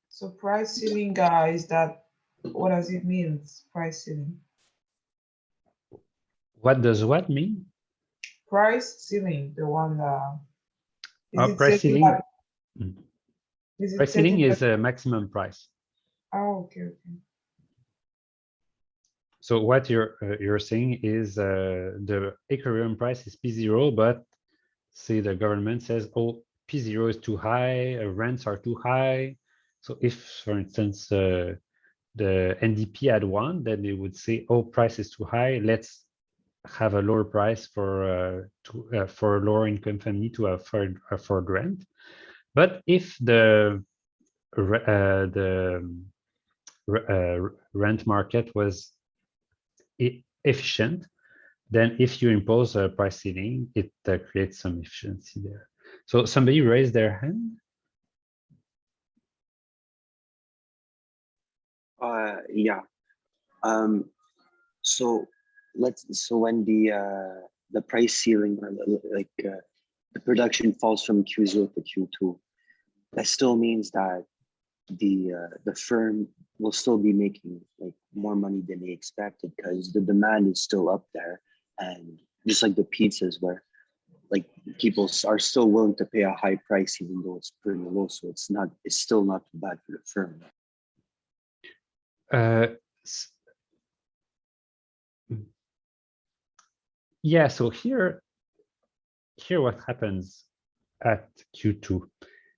So price ceiling, guys, what does it mean? Price ceiling. What does what mean? Price ceiling, the one that price ceiling. Price ceiling is a maximum price. Oh, okay. So what you're saying is the equilibrium price is P0, but say the government says, oh, P0 is too high, rents are too high. So if, for instance, the NDP had won, then they would say, oh, price is too high, let's have a lower price for lower income family to afford rent. But if the rent market was efficient, then if you impose a price ceiling, it creates some efficiency there. So somebody raised their hand. Yeah. So when the price ceiling, like the production falls from Q0 to Q2, that still means that the firm will still be making like more money than they expected because the demand is still up there, and just like the pizzas where like people are still willing to pay a high price even though it's pretty low, so it's still not too bad for the firm. Yeah, so here what happens at Q2?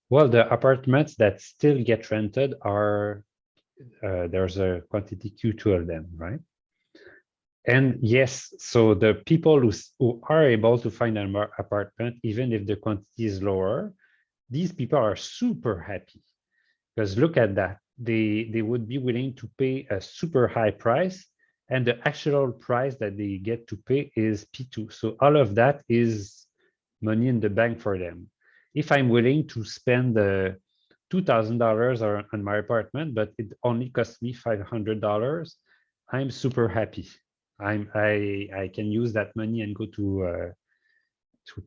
Well, the apartments that still get rented are, there's a quantity Q2 of them, right? And yes, so the people who are able to find an apartment, even if the quantity is lower, these people are super happy because look at that. They would be willing to pay a super high price, and the actual price that they get to pay is P2. So all of that is money in the bank for them. If I'm willing to spend $2,000 on my apartment, but it only costs me $500, I'm super happy. I can use that money and go to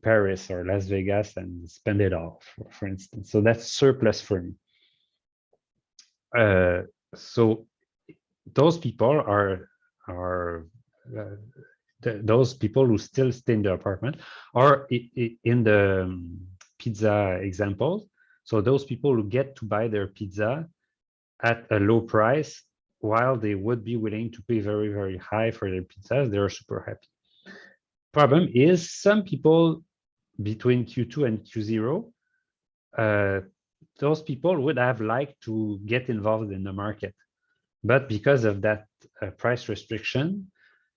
Paris or Las Vegas and spend it all, for instance. So that's surplus for me. So those people are those people who still stay in the apartment, or in the pizza example. So those people who get to buy their pizza at a low price, while they would be willing to pay very, very high for their pizzas, they're super happy. Problem is some people between Q2 and Q0 those people would have liked to get involved in the market. But because of that price restriction,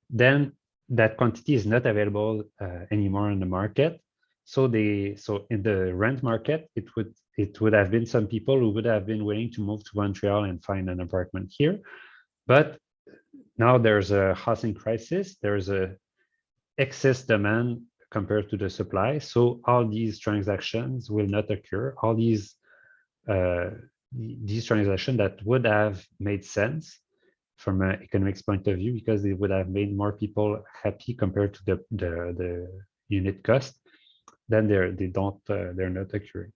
then that quantity is not available anymore in the market. So in the rent market, it would have been some people who would have been willing to move to Montreal and find an apartment here. But now there's a housing crisis. There's a excess demand compared to the supply. So all these transactions will not occur. All these transactions that would have made sense from an economics point of view, because it would have made more people happy compared to the unit cost, then they're not occurring.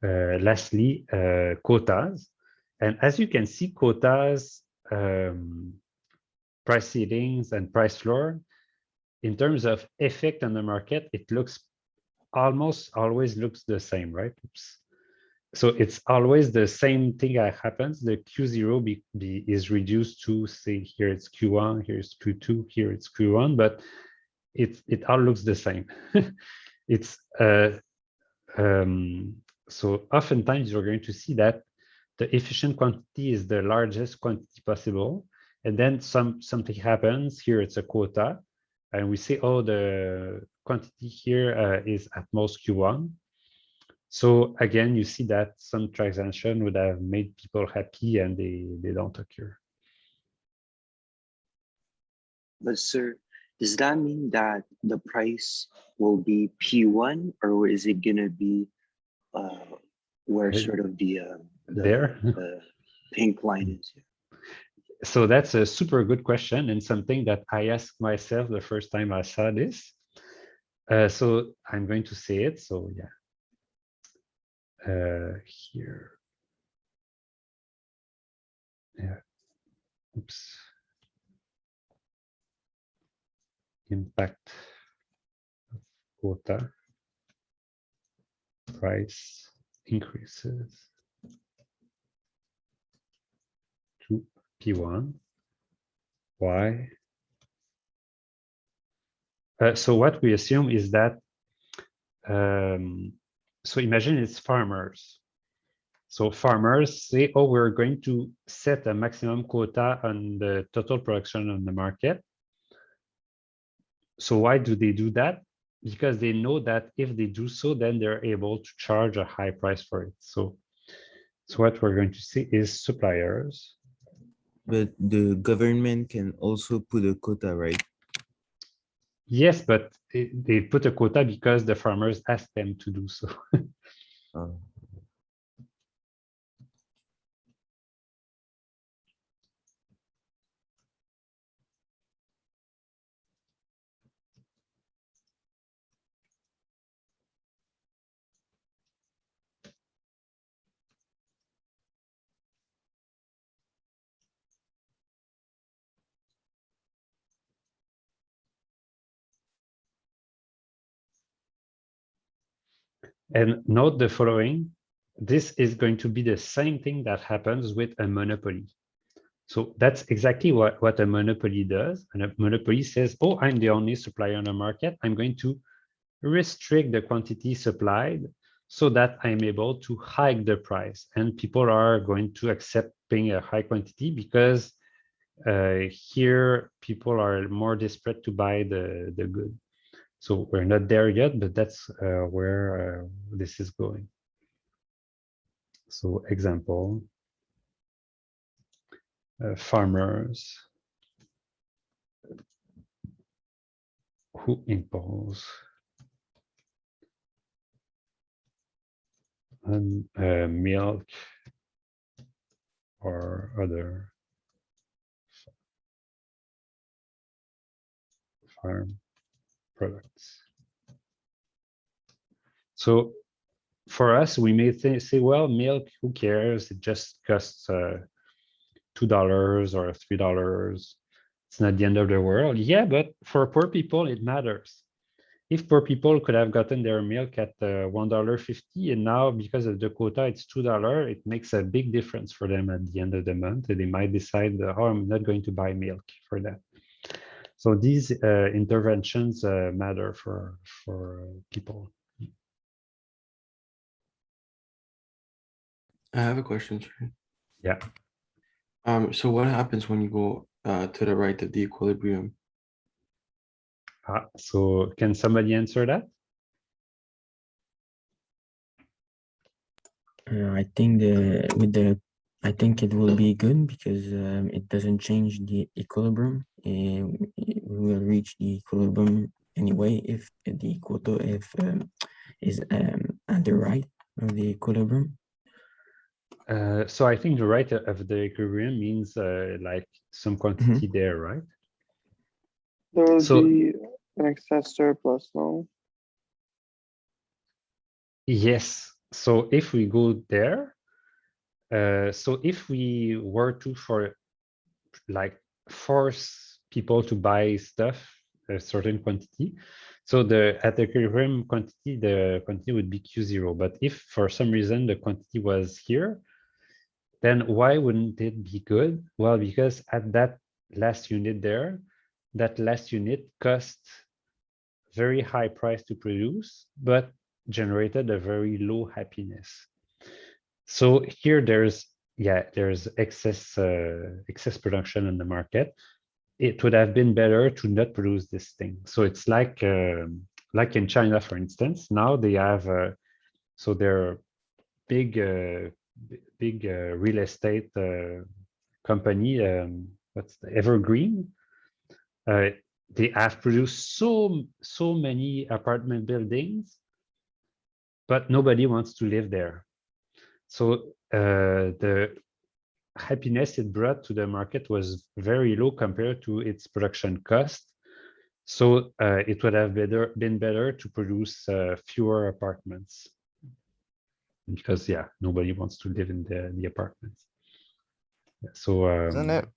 Lastly, quotas. And as you can see, quotas, price ceilings and price floor, in terms of effect on the market, it looks almost always looks the same, right? Oops. So it's always the same thing that happens. The Q0 is reduced to, say, here it's Q1, here's Q2, here it's Q1, but it all looks the same. It's so oftentimes you're going to see that the efficient quantity is the largest quantity possible, and then something happens. Here it's a quota, and we say, oh, the quantity here is at most Q1. So again, you see that some transaction would have made people happy and they don't occur. But sir, does that mean that the price will be P1, or is it gonna be where sort of the pink line is? So that's a super good question, and something that I asked myself the first time I saw this. So I'm going to say it. So yeah. Here. Yeah. Oops. Impact of quota price increases to P1. Why? So what we assume is that so imagine it's farmers. So farmers say, oh, we're going to set a maximum quota on the total production on the market. So why do they do that? Because they know that if they do so, then they're able to charge a high price for it. So what we're going to see is suppliers. But the government can also put a quota, right? Yes, but they put a quota because the farmers asked them to do so. And note the following. This is going to be the same thing that happens with a monopoly. So that's exactly what a monopoly does. And a monopoly says, oh, I'm the only supplier on the market. I'm going to restrict the quantity supplied so that I'm able to hike the price. And people are going to accept paying a high quantity because here people are more desperate to buy the good. So we're not there yet, but that's where this is going. So example, farmers who impose on milk or other farm products. So for us, we may say, well, milk, who cares? It just costs $2 or $3. It's not the end of the world. Yeah, but for poor people, it matters. if poor people could have gotten their milk at $1.50, and now because of the quota, it's $2, it makes a big difference for them at the end of the month. And they might decide, oh, I'm not going to buy milk for that. So these interventions matter for people. I have a question, sir. Yeah. So what happens when you go to the right of the equilibrium? So can somebody answer that? I think I think it will be good because it doesn't change the equilibrium. We will reach the equilibrium anyway if the quota is at the right of the equilibrium. So I think the right of the equilibrium means like some quantity there, right? There will So be an excess surplus, no? yes. So if we go there, so if we were to force people to buy stuff a certain quantity, so at the equilibrium quantity, the quantity would be Q0. But if for some reason the quantity was here, then why wouldn't it be good? Well, because at that last unit there, that last unit cost very high price to produce, but generated a very low happiness. So here there's excess production in the market. It would have been better to not produce this thing. So it's like in China, for instance. Now they have so they're big real estate company. What's the Evergreen? They have produced so many apartment buildings, but nobody wants to live there. So the happiness it brought to the market was very low compared to its production cost. So it would have been better to produce fewer apartments, because nobody wants to live in the apartments. So Isn't it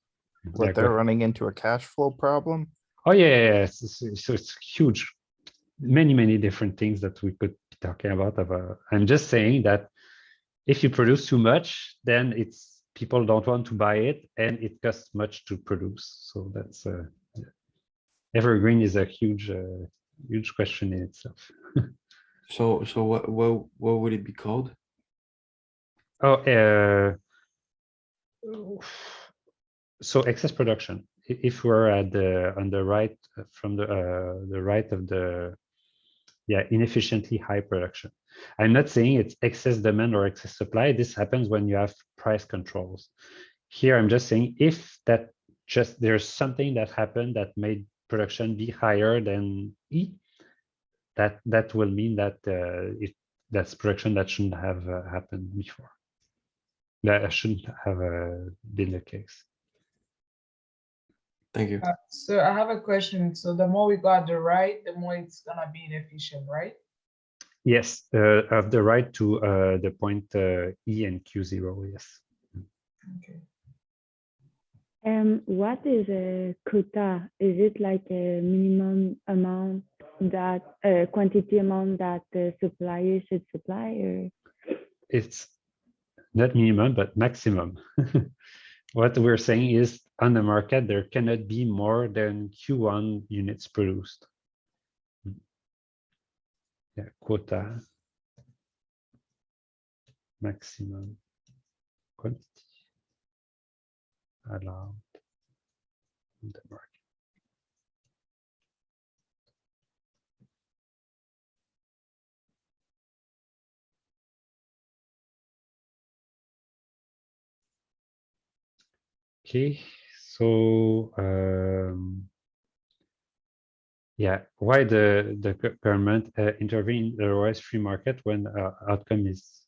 what they're running into a cash flow problem? Oh yeah. So it's huge, many different things that we could be talking about. I'm just saying that if you produce too much, then people don't want to buy it, and it costs much to produce. So that's Evergreen is a huge question in itself. So what would it be called? Oh, so excess production. If we're on the right from the right of the inefficiently high production. I'm not saying it's excess demand or excess supply. This happens when you have price controls. Here, I'm just saying if there's something that happened that made production be higher than E, that will mean that that's production that shouldn't have happened before. That shouldn't have been the case. Thank you. So I have a question. So the more we go at the right, the more it's gonna be inefficient, right? Yes, of the right to the point E and Q0, yes. Okay. What is a quota? Is it like a minimum amount that quantity amount that the supplier should supply, or? It's not minimum, but maximum. What we're saying is on the market, there cannot be more than Q1 units produced. Yeah, quota, maximum quantity allowed on the market. Okay, so why the government intervene in the rice free market when outcome is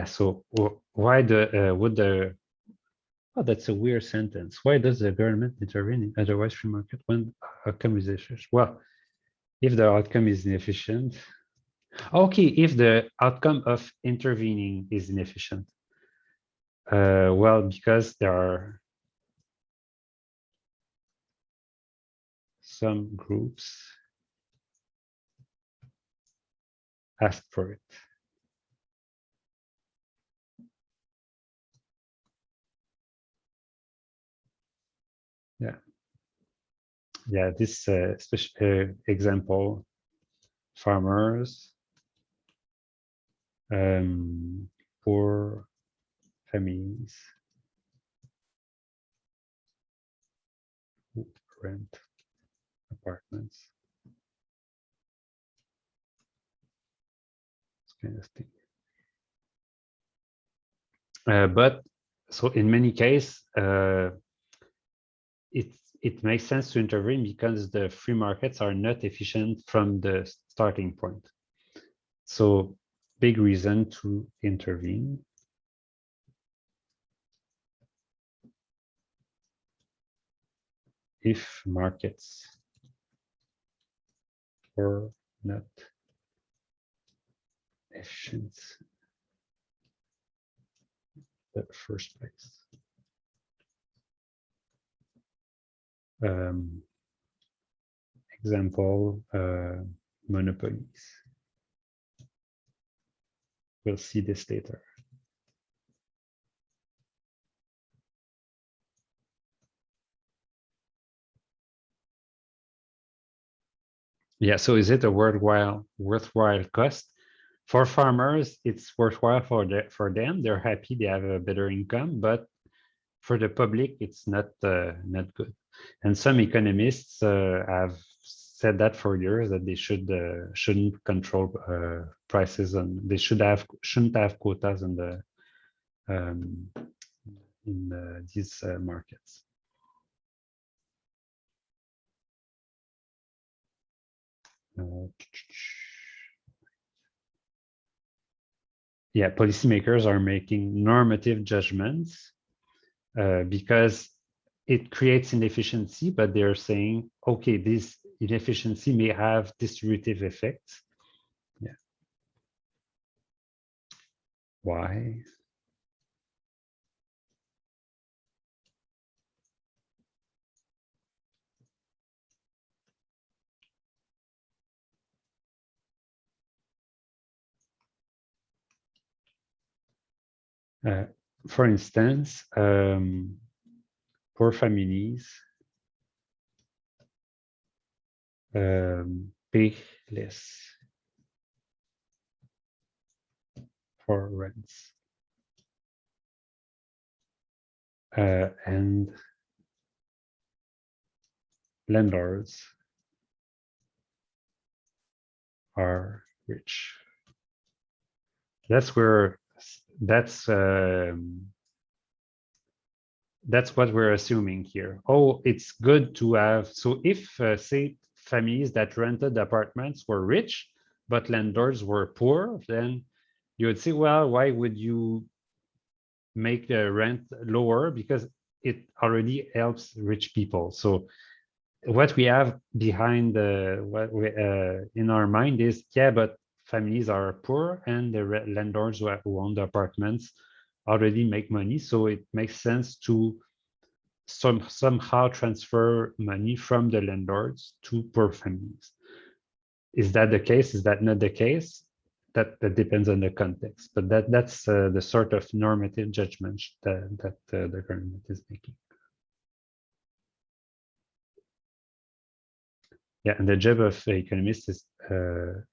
so why would the that's a weird sentence. Why does the government intervene in the rice free market when outcome is efficient? Well, if the outcome is inefficient. Okay, if the outcome of intervening is inefficient. Well, because there are some groups asked for it. Yeah, this special example, farmers, poor families who rent apartments. This kind of thing. But so in many cases, it makes sense to intervene because the free markets are not efficient from the starting point. So big reason to intervene. If markets were not efficient in the first place. Example, monopolies. We'll see this later. Yeah, so is it a worthwhile cost? For farmers, it's worthwhile for them. They're happy, they have a better income, but for the public, it's not good. And some economists have said that for years that they shouldn't control prices, and they shouldn't have quotas in these markets. Yeah, policymakers are making normative judgments because it creates inefficiency, but they're saying, okay, this inefficiency may have distributive effects. Yeah. Why? For instance, poor families pay less for rents. And landlords are rich. That's what we're assuming here. Oh, it's good to have. So if say families that rented apartments were rich, but landlords were poor, then you would say, well, why would you make the rent lower? Because it already helps rich people. So what we have behind in our mind is, yeah, but families are poor and the landlords who own the apartments already make money. So it makes sense to somehow transfer money from the landlords to poor families. Is that the case? Is that not the case? That depends on the context, but that's the sort of normative judgment that the government is making. Yeah, and the job of economists is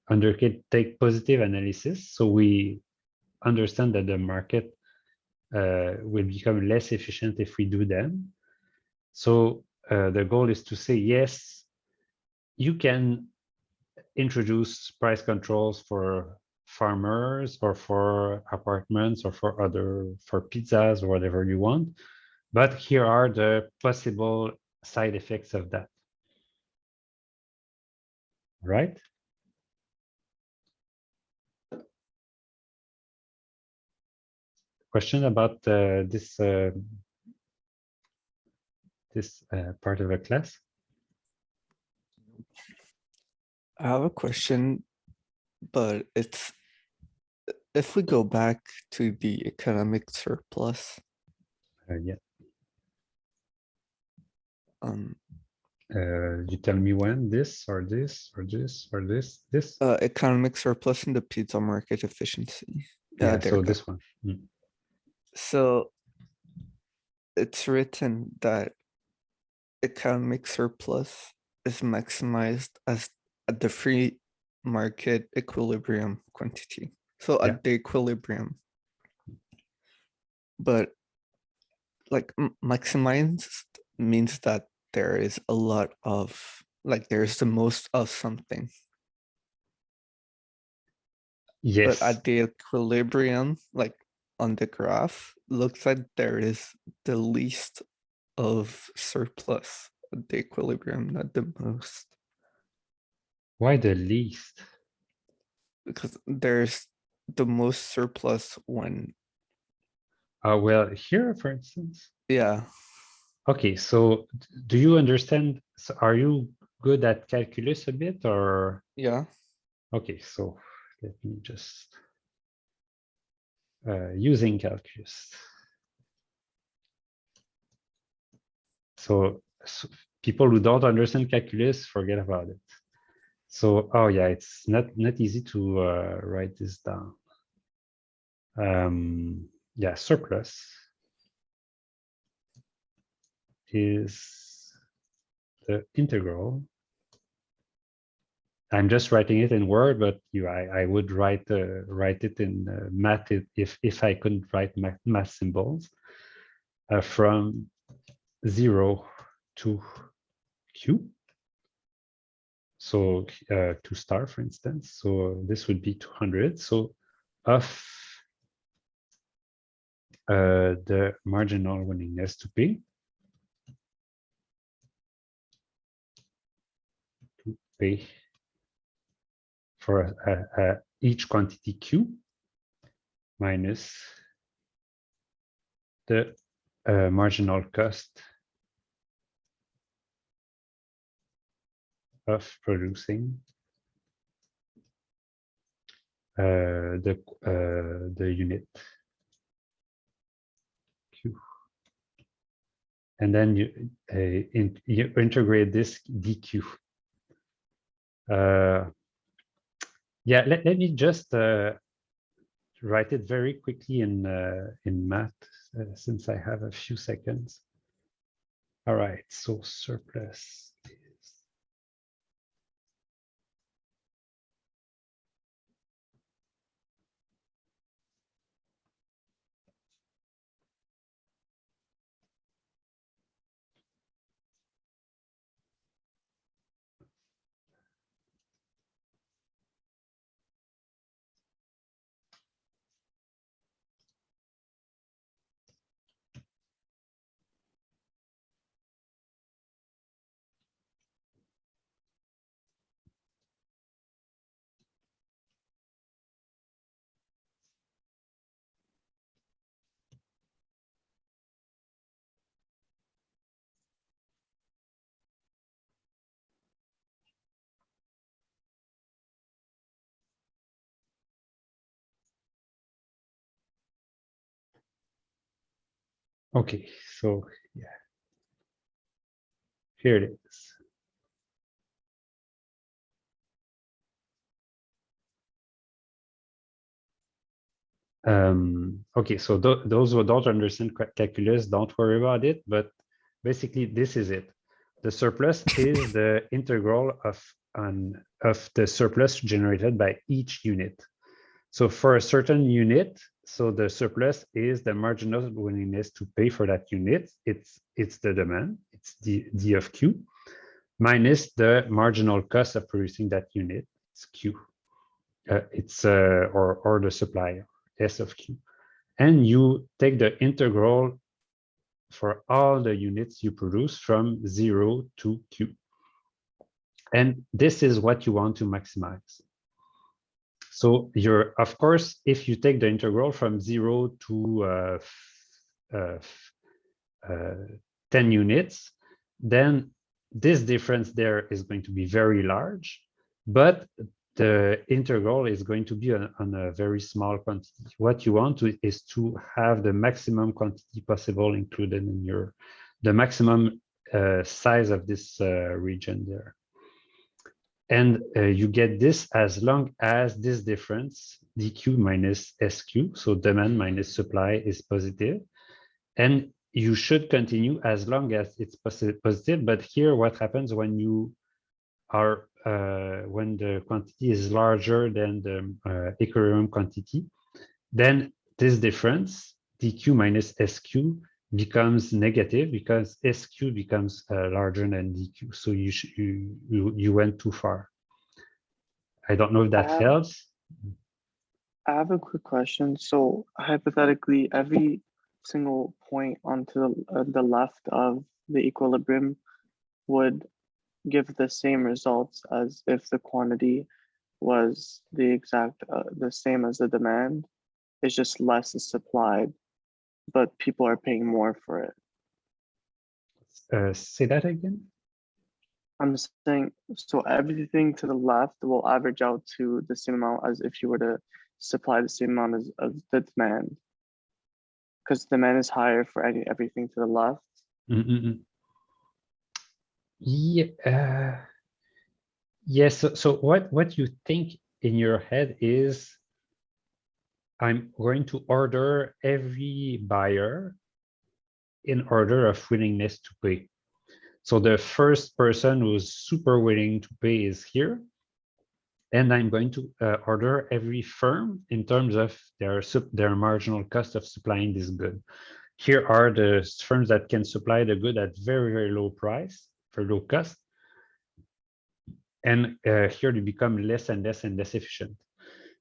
undertake positive analysis. So we understand that the market will become less efficient if we do them. So the goal is to say, yes, you can introduce price controls for farmers or for apartments or for pizzas or whatever you want. But here are the possible side effects of that. Right? Question about this part of the class? I have a question, but it's if we go back to the economic surplus. Yeah. You tell me when, this or this or this or this? Economic surplus in the pizza market efficiency. Yeah, there so we go. this one. So it's written that economic surplus is maximized as at the free market equilibrium quantity. So at the equilibrium. But like maximized means that there is a lot of, like there's the most of something. Yes. But at the equilibrium, like on the graph, looks like there is the least of surplus at the equilibrium, not the most. Why the least? Because there's the most surplus when. Well, here, for instance. Yeah. Okay, so do you understand? So are you good at calculus a bit, or? Yeah. Okay, so let me just using calculus. So people who don't understand calculus, forget about it. So, oh yeah, it's not easy to write this down. Yeah, surplus is the integral. I'm just writing it in Word, but I would write it in math if I couldn't write math symbols from 0 to q. So 2 star, for instance. So this would be 200. So of the marginal willingness to pay. For each quantity Q minus the marginal cost of producing the unit Q. And then you integrate this dq. Yeah, let me just write it very quickly in math since I have a few seconds. All right, so surplus is okay. So yeah, here it is. Okay, so those who don't understand calculus, don't worry about it, but basically this is it. The surplus is the integral of the surplus generated by each unit. So for a certain unit, so the surplus is the marginal willingness to pay for that unit. It's the demand, it's D of Q, minus the marginal cost of producing that unit, it's Q. Or the supplier, S of Q. And you take the integral for all the units you produce from 0 to Q. And this is what you want to maximize. So of course, if you take the integral from 0 to 10 units, then this difference there is going to be very large, but the integral is going to be on a very small quantity. What you want is to have the maximum quantity possible included in the maximum size of this region there. And you get this as long as this difference, dq minus sq, so demand minus supply, is positive. And you should continue as long as it's positive. But here, what happens when you are when the quantity is larger than the equilibrium quantity, then this difference, dq minus sq, becomes negative because sq becomes larger than dq. So you went too far. I don't know if that helps. I have a quick question. So hypothetically, every single point onto the left of the equilibrium would give the same results as if the quantity was the exact the same as the demand. It's just less is supplied, but people are paying more for it. Say that again. I'm saying, so everything to the left will average out to the same amount as if you were to supply the same amount as of the demand, because demand is higher for everything to the left. Yeah. Yes. So what you think in your head is, I'm going to order every buyer in order of willingness to pay. So the first person who's super willing to pay is here. And I'm going to order every firm in terms of their marginal cost of supplying this good. Here are the firms that can supply the good at very, very low price, for low cost. And here they become less and less and less efficient.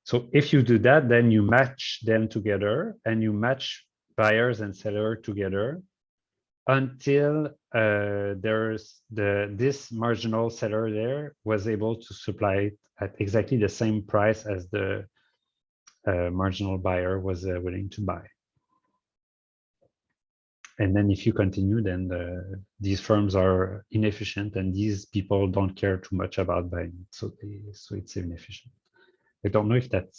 So if you do that, then you match them together and you match buyers and sellers together until there's this marginal seller there was able to supply it at exactly the same price as the marginal buyer was willing to buy. And then if you continue, then these firms are inefficient and these people don't care too much about buying it. So it's inefficient. I don't know if that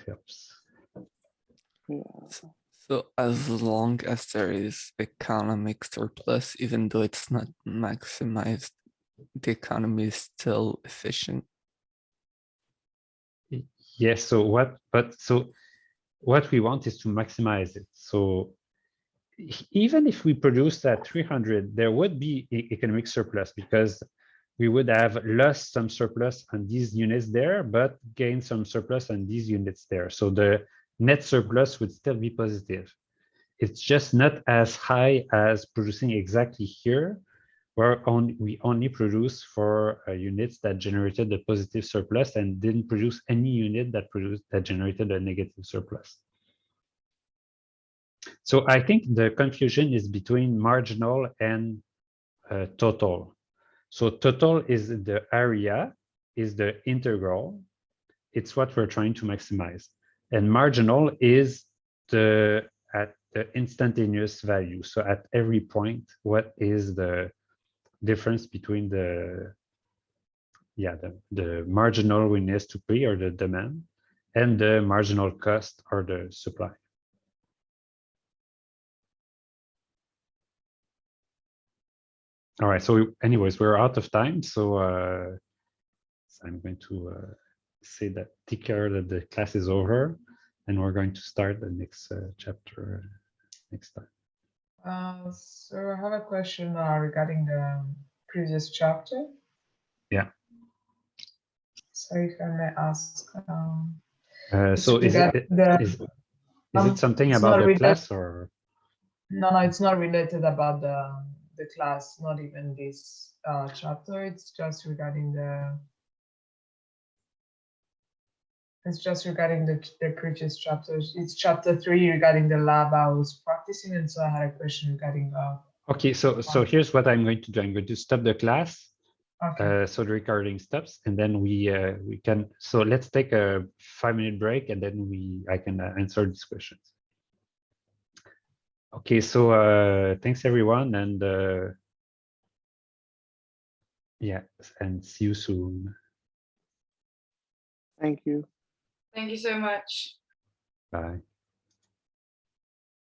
helps. So as long as there is economic surplus, even though it's not maximized, the economy is still efficient. Yes. So what we want is to maximize it. So even if we produce at 300, there would be economic surplus because we would have lost some surplus on these units there, but gained some surplus on these units there. So the net surplus would still be positive. It's just not as high as producing exactly here, where we only produce for units that generated a positive surplus and didn't produce any unit that generated a negative surplus. So I think the confusion is between marginal and total. So total is the area, is the integral. It's what we're trying to maximize. And marginal is at the instantaneous value. So at every point, what is the difference between the marginal willingness to pay or the demand and the marginal cost or the supply. All right, so anyways, we're out of time. So I'm going to say that take care that the class is over and we're going to start the next chapter next time. So I have a question regarding the previous chapter. Yeah. So if I may ask. So is it something about the class or? No, it's not related about the class, not even this chapter. It's just regarding the previous chapters. It's chapter 3 regarding the lab I was practicing, and so I had a question regarding. Okay, so here's what I'm going to do. I'm going to stop the class. Okay. So the recording stops, and then we can. So let's take a 5-minute break, and then I can answer these questions. Okay, so thanks everyone, and yeah, and see you soon. Thank you. Thank you so much. Bye.